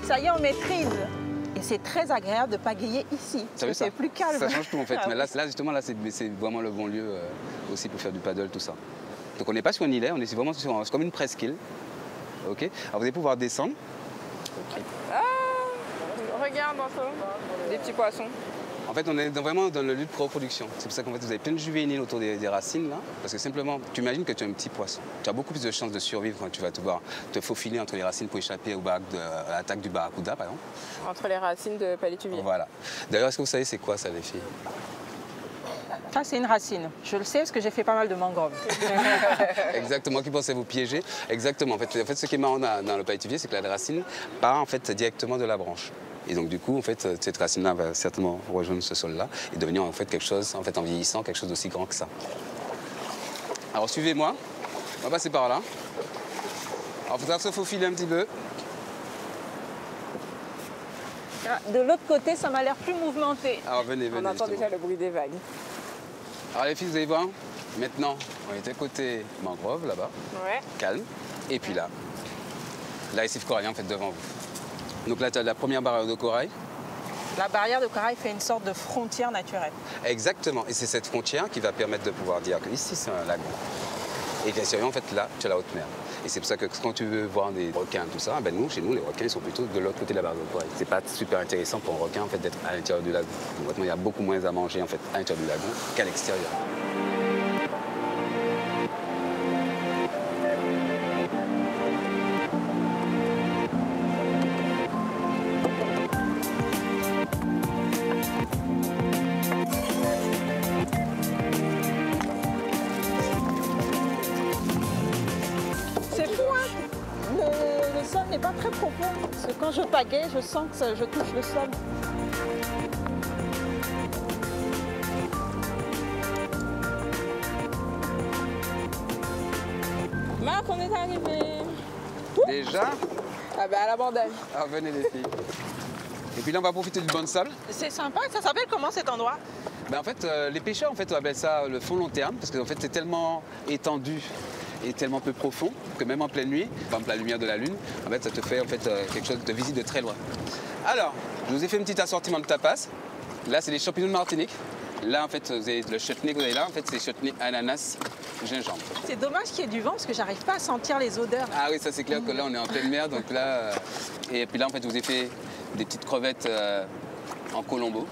Ça y est, on maîtrise. Et c'est très agréable de pagayer ici. C'est plus calme. Ça change tout en fait. Mais là justement, là, c'est vraiment le bon lieu aussi pour faire du paddle, tout ça. Donc on n'est pas sur un îlet, on est vraiment sur comme une presqu'île. Ok. Alors vous allez pouvoir descendre. Okay. Ah, regarde Anto, des petits poissons. En fait, on est vraiment dans le lieu de reproduction. C'est pour ça qu'en fait, vous avez plein de juvéniles autour des racines, là. Parce que simplement, tu imagines que tu es un petit poisson. Tu as beaucoup plus de chances de survivre quand tu vas te faufiler entre les racines pour échapper à l'attaque du barracuda, par exemple. Entre les racines de palétuvier. Voilà. D'ailleurs, est-ce que vous savez c'est quoi ça, les filles? Ça, c'est une racine. Je le sais parce que j'ai fait pas mal de mangroves. Exactement, qui pensait vous piéger. Exactement. En fait, ce qui est marrant dans le palétuvier, c'est que la racine part en fait, directement de la branche. Et donc du coup, en fait, cette racine-là va certainement rejoindre ce sol-là et devenir en fait quelque chose, en fait, en vieillissant, quelque chose d'aussi grand que ça. Alors suivez-moi, on va passer par là. Alors il faudra se faufiler un petit peu. De l'autre côté, ça m'a l'air plus mouvementé. Alors venez. On entend déjà le bruit des vagues. Alors les filles, vous allez voir, maintenant, on est à côté mangrove là-bas, calme, et puis là, la récif corallien en fait devant vous. Donc là, tu as la première barrière de corail. La barrière de corail fait une sorte de frontière naturelle. Exactement. Et c'est cette frontière qui va permettre de pouvoir dire que ici, c'est un lagon. Et bien sûr, en fait, là, tu as la haute mer. Et c'est pour ça que quand tu veux voir des requins, tout ça, ben nous, chez nous, les requins, ils sont plutôt de l'autre côté de la barrière de corail. C'est pas super intéressant pour un requin, en fait, d'être à l'intérieur du lagon. Donc, maintenant, il y a beaucoup moins à manger, en fait, à l'intérieur du lagon qu'à l'extérieur. quand je pagaie, je sens que je touche le sol. Marc, on est arrivé. Déjà? Ah ben à l'abordage. Ah, venez les filles. Et puis là, on va profiter du banc de sable. C'est sympa, ça s'appelle comment cet endroit? Ben, en fait, les pêcheurs en fait, appellent ça le fond long terme, parce que en fait, c'est tellement étendu et tellement peu profond que même en pleine nuit, par exemple la lumière de la lune, en fait, ça te fait en fait, quelque chose de visite de très loin. Alors, je vous ai fait un petit assortiment de tapas. Là, c'est les champignons de Martinique. Là, en fait, vous avez le chutney que vous avez là, en fait, c'est chutney ananas, gingembre. C'est dommage qu'il y ait du vent parce que j'arrive pas à sentir les odeurs. Ah oui, ça c'est clair que là, on est en pleine mer, donc là... et puis là, en fait, je vous ai fait des petites crevettes en colombo.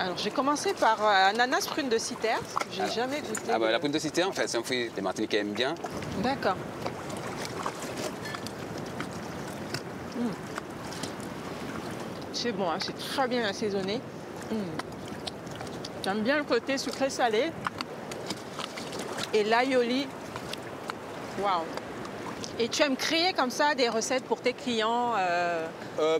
Alors, j'ai commencé par ananas prune de Citerre, parce que j'ai jamais goûté. Ah bah, la prune de Citerre, en fait, c'est un fruit que les Martiniquais aiment bien. D'accord. C'est bon, hein, c'est très bien assaisonné. J'aime bien le côté sucré-salé. Et l'aioli, waouh! Et tu aimes créer comme ça des recettes pour tes clients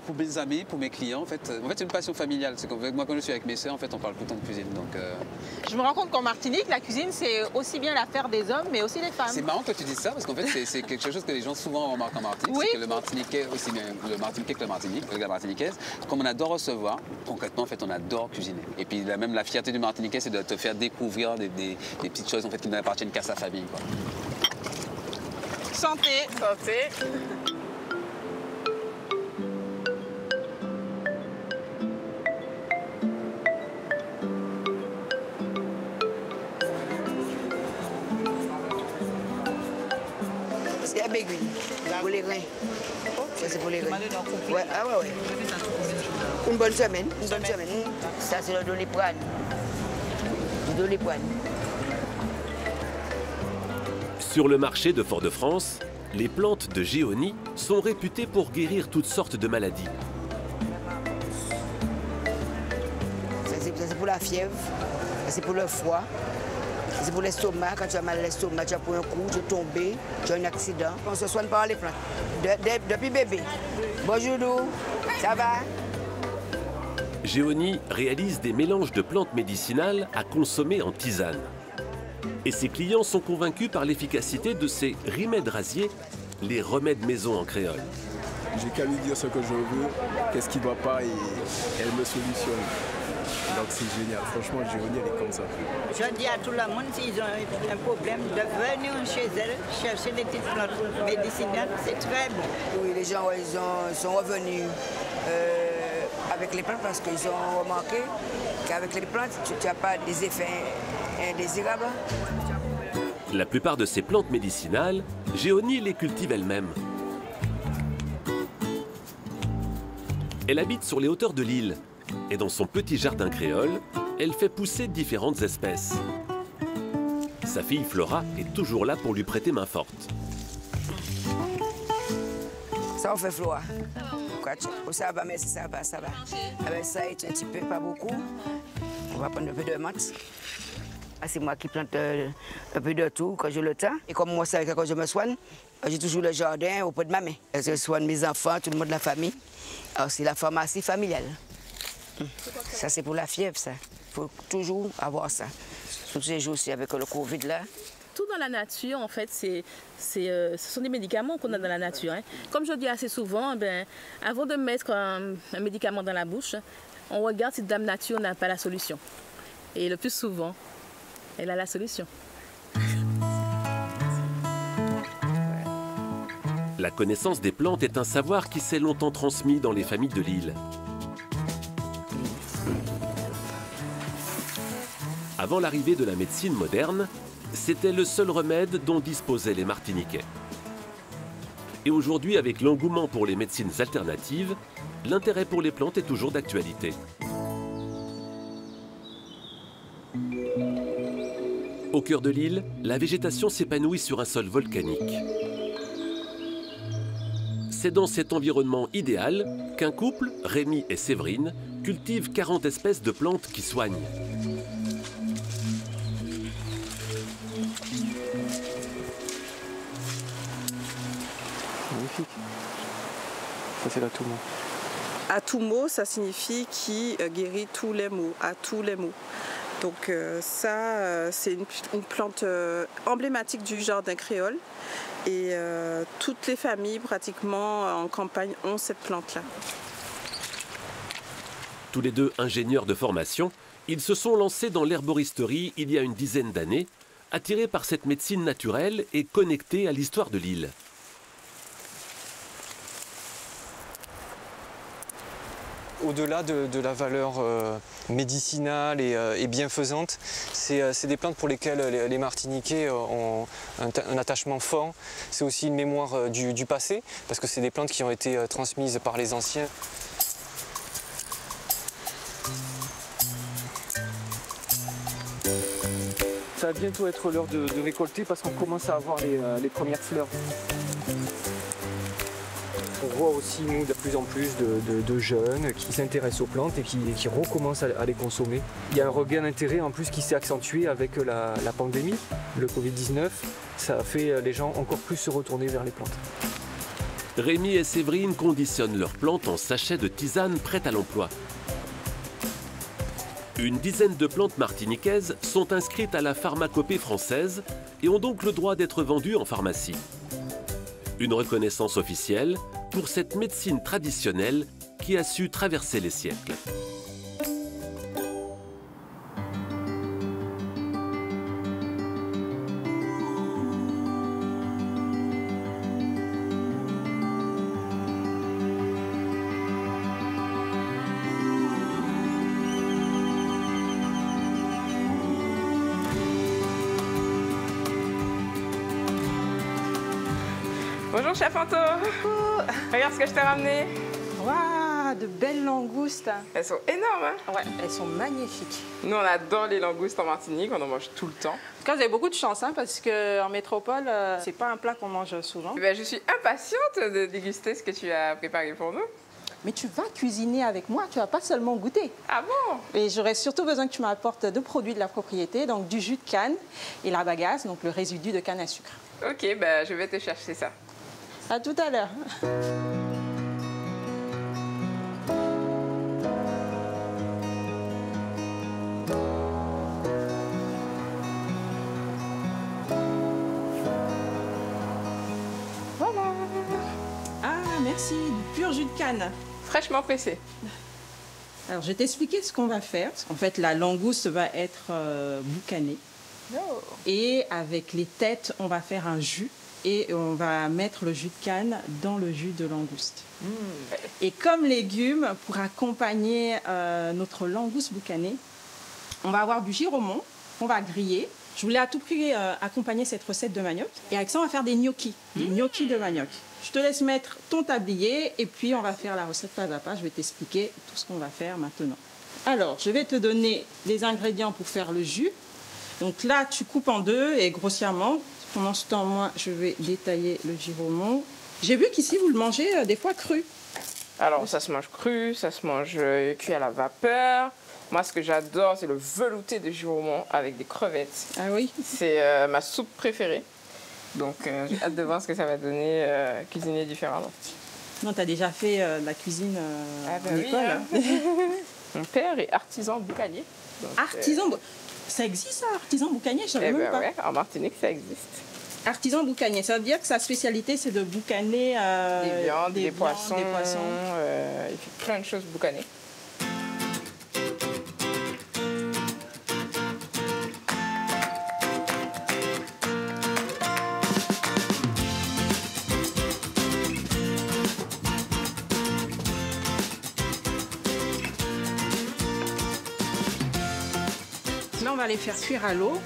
Pour mes amis, pour mes clients, en fait c'est une passion familiale. C'est moi, quand je suis avec mes sœurs, en fait, on parle tout le temps de cuisine. Donc, Je me rends compte qu'en Martinique, la cuisine, c'est aussi bien l'affaire des hommes, mais aussi des femmes. C'est marrant que tu dises ça, parce qu'en fait, c'est quelque chose que les gens souvent remarquent en Martinique. Oui. C'est que le Martiniquais, aussi bien le Martiniquais que le Martinique, la Martiniquaise, comme on adore recevoir, concrètement, en fait, on adore cuisiner. Et puis, même la fierté du Martiniquais, c'est de te faire découvrir des petites choses en fait, qui n'appartiennent qu'à sa famille, quoi. Santé. Santé. C'est la béguine, pour les reins. Ça, c'est pour les reins. Ouais, ah ouais, ouais. Une bonne semaine, une bonne semaine. Ça, c'est le doliprane. Du doliprane. Sur le marché de Fort-de-France, les plantes de géonie sont réputées pour guérir toutes sortes de maladies. Ça, c'est pour la fièvre, ça, c'est pour le foie, c'est pour l'estomac. Quand tu as mal à l'estomac, tu as pris un coup, tu es tombé, tu as un accident. On se soigne par les plantes. Depuis bébé. Bonjour, Lou. Ça va? Géonie réalise des mélanges de plantes médicinales à consommer en tisane. Et ses clients sont convaincus par l'efficacité de ces remèdes rasiers, les remèdes maison en créole. J'ai qu'à lui dire ce que je veux, qu'est-ce qui ne va pas, et elle me solutionne. Donc c'est génial, franchement, Géonie, elle est comme ça. Je dis à tout le monde, s'ils ont un problème, de venir chez elle chercher des petites plantes médicinales, c'est très bon. Oui, les gens, ils sont revenus avec les plantes parce qu'ils ont remarqué qu'avec les plantes, tu n'as pas des effets indésirables. La plupart de ces plantes médicinales, Géonie les cultive elle-même. Elle habite sur les hauteurs de l'île et dans son petit jardin créole, elle fait pousser différentes espèces. Sa fille Flora est toujours là pour lui prêter main forte. Ça, on fait Flora. Ça va, merci, ça va, ça va. Avec ça, un petit peu, pas beaucoup. On va prendre un peu de menthe. C'est moi qui plante un peu de tout quand j'ai le temps. Et comme moi, c'est quand je me soigne, j'ai toujours le jardin auprès de ma main. Je soigne mes enfants, tout le monde de la famille. Alors, c'est la pharmacie familiale. Ça, c'est pour la fièvre, ça. Il faut toujours avoir ça. Tous ces jours-ci, avec le Covid, là. Tout dans la nature, en fait, ce sont des médicaments qu'on a dans la nature. Hein. Comme je dis assez souvent, avant de mettre un médicament dans la bouche, on regarde si Dame Nature n'a pas la solution. Et le plus souvent, elle a la solution. La connaissance des plantes est un savoir qui s'est longtemps transmis dans les familles de l'île. Avant l'arrivée de la médecine moderne, c'était le seul remède dont disposaient les Martiniquais. Et aujourd'hui, avec l'engouement pour les médecines alternatives, l'intérêt pour les plantes est toujours d'actualité. Au cœur de l'île, la végétation s'épanouit sur un sol volcanique. C'est dans cet environnement idéal qu'un couple, Rémi et Séverine, cultive 40 espèces de plantes qui soignent. Magnifique. Ça, c'est l'Atumo. Atumo, ça signifie qui guérit tous les maux, à tous les maux. Donc ça, c'est une plante emblématique du jardin créole. Et toutes les familles, pratiquement, en campagne, ont cette plante-là. Tous les deux ingénieurs de formation, ils se sont lancés dans l'herboristerie il y a une dizaine d'années, attirés par cette médecine naturelle et connectés à l'histoire de l'île. Au-delà de la valeur médicinale et bienfaisante, c'est des plantes pour lesquelles les Martiniquais ont un attachement fort. C'est aussi une mémoire du passé, parce que c'est des plantes qui ont été transmises par les anciens. Ça va bientôt être l'heure de récolter parce qu'on commence à avoir les premières fleurs. On voit aussi, nous, de plus en plus de jeunes qui s'intéressent aux plantes et qui recommencent à les consommer. Il y a un regain d'intérêt en plus qui s'est accentué avec la pandémie, le Covid-19. Ça a fait les gens encore plus se retourner vers les plantes. Rémi et Séverine conditionnent leurs plantes en sachets de tisane prêtes à l'emploi. Une dizaine de plantes martiniquaises sont inscrites à la pharmacopée française et ont donc le droit d'être vendues en pharmacie. Une reconnaissance officielle pour cette médecine traditionnelle qui a su traverser les siècles. Bonjour chef Anto. Regarde ce que je t'ai ramené. Waouh, de belles langoustes. Elles sont énormes, hein? Ouais, elles sont magnifiques. Nous, on adore les langoustes en Martinique, on en mange tout le temps. En tout cas, vous avez beaucoup de chance, hein, parce qu'en métropole, c'est pas un plat qu'on mange souvent. Ben, je suis impatiente de déguster ce que tu as préparé pour nous. Mais tu vas cuisiner avec moi, tu vas pas seulement goûter. Ah bon? Et j'aurais surtout besoin que tu m'apportes 2 produits de la propriété, donc du jus de canne et la bagasse, donc le résidu de canne à sucre. Ok, ben, je vais te chercher ça. À tout à l'heure. Voilà. Ah, merci, du pur jus de canne. Fraîchement pressé. Alors, je vais t'expliquer ce qu'on va faire. En fait, la langouste va être boucanée. Oh. Et avec les têtes, on va faire un jus. Et on va mettre le jus de canne dans le jus de langouste. Et comme légumes, pour accompagner notre langouste boucanée, on va avoir du giromon qu'on va griller. Je voulais à tout prix accompagner cette recette de manioc. Et avec ça, on va faire des gnocchis de manioc. Je te laisse mettre ton tablier et puis on va faire la recette pas à pas. Je vais t'expliquer tout ce qu'on va faire maintenant. Alors, je vais te donner les ingrédients pour faire le jus. Donc là, tu coupes en 2 et grossièrement. Pendant ce temps, moi, je vais détailler le giromon. J'ai vu qu'ici, vous le mangez des fois cru. Alors, ça se mange cru, ça se mange cuit à la vapeur. Moi, ce que j'adore, c'est le velouté de giromon avec des crevettes. Ah oui? C'est ma soupe préférée. Donc, j'ai hâte de voir ce que ça va donner cuisiner différemment. Non, tu as déjà fait de la cuisine à l'école. Oui, hein. Mon père est artisan boucanier. Artisan Ça existe, ça, artisan boucanier? Je savais même pas. Ouais, en Martinique, ça existe. Artisan boucanier, ça veut dire que sa spécialité, c'est de boucaner des viandes, des poissons. Il fait plein de choses boucanées. Là, on va les faire cuire à l'eau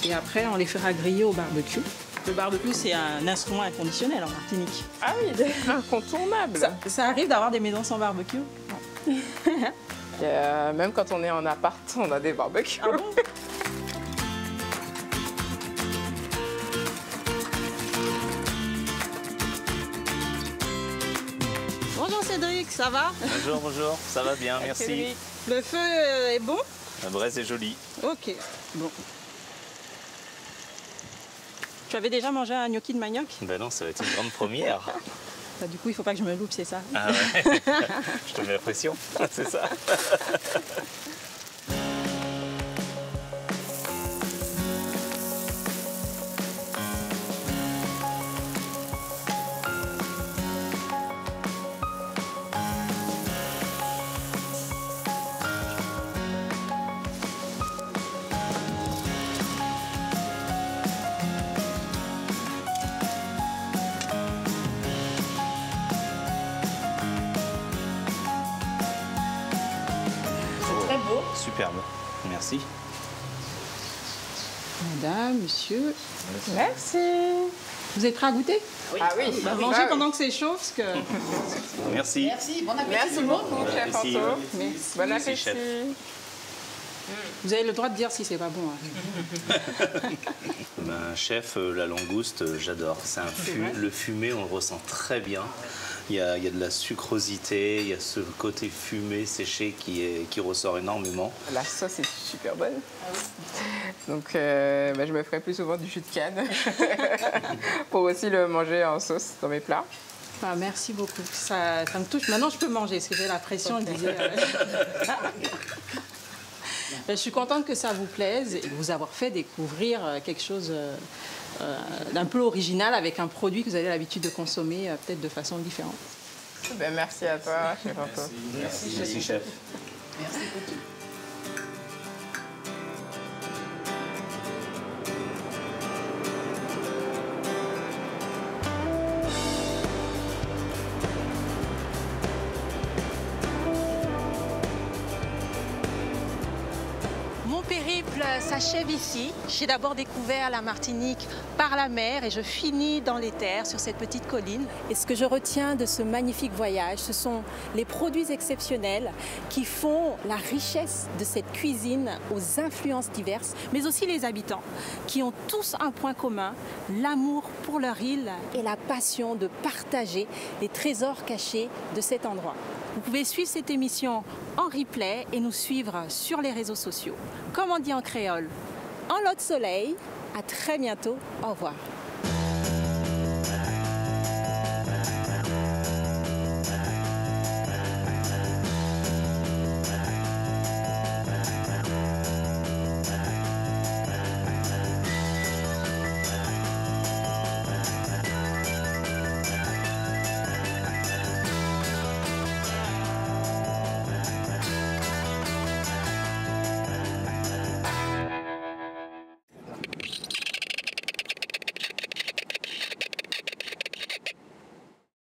et après, on les fera griller au barbecue. Le barbecue, c'est un instrument inconditionnel en Martinique. Ah oui, incontournable. Ça arrive d'avoir des maisons sans barbecue? Même quand on est en appart, on a des barbecues. Ah bon? Bonjour Cédric, ça va? Bonjour, bonjour, ça va bien, merci. Cédric. Le feu est bon? La braise est jolie. Ok, bon. Tu avais déjà mangé un gnocchi de manioc? Ben non, ça va être une grande première. Du coup, il ne faut pas que je me loupe, c'est ça? Ah ouais. Je te mets la pression, c'est ça. Superbe, merci. Madame, monsieur. Merci. Vous êtes prêts à goûter? Oui. Ah oui. Bah, mangez pendant que c'est chaud, parce que... Merci. Merci, bon appétit. Merci beaucoup, chef François. Merci. Bon appétit. Chef. Vous avez le droit de dire si c'est pas bon. Ben, chef, la langouste, j'adore. C'est un le fumé, on le ressent très bien. Il y a de la sucrosité, il y a ce côté fumé, séché qui ressort énormément. La sauce est super bonne. Donc je me ferai plus souvent du jus de canne pour aussi le manger en sauce dans mes plats. Ah, merci beaucoup. Ça me touche. Maintenant, je peux manger, parce que j'ai la pression, je disais. Je suis contente que ça vous plaise et de vous avoir fait découvrir quelque chose d'un peu original avec un produit que vous avez l'habitude de consommer peut-être de façon différente. Ben, merci à toi, chef François. Merci, chef. Merci beaucoup. S'achève ici. J'ai d'abord découvert la Martinique par la mer et je finis dans les terres sur cette petite colline. Et ce que je retiens de ce magnifique voyage, ce sont les produits exceptionnels qui font la richesse de cette cuisine aux influences diverses, mais aussi les habitants qui ont tous un point commun, l'amour pour leur île et la passion de partager les trésors cachés de cet endroit. Vous pouvez suivre cette émission en replay et nous suivre sur les réseaux sociaux. Comme on dit en créole, en lot de soleil. À très bientôt. Au revoir.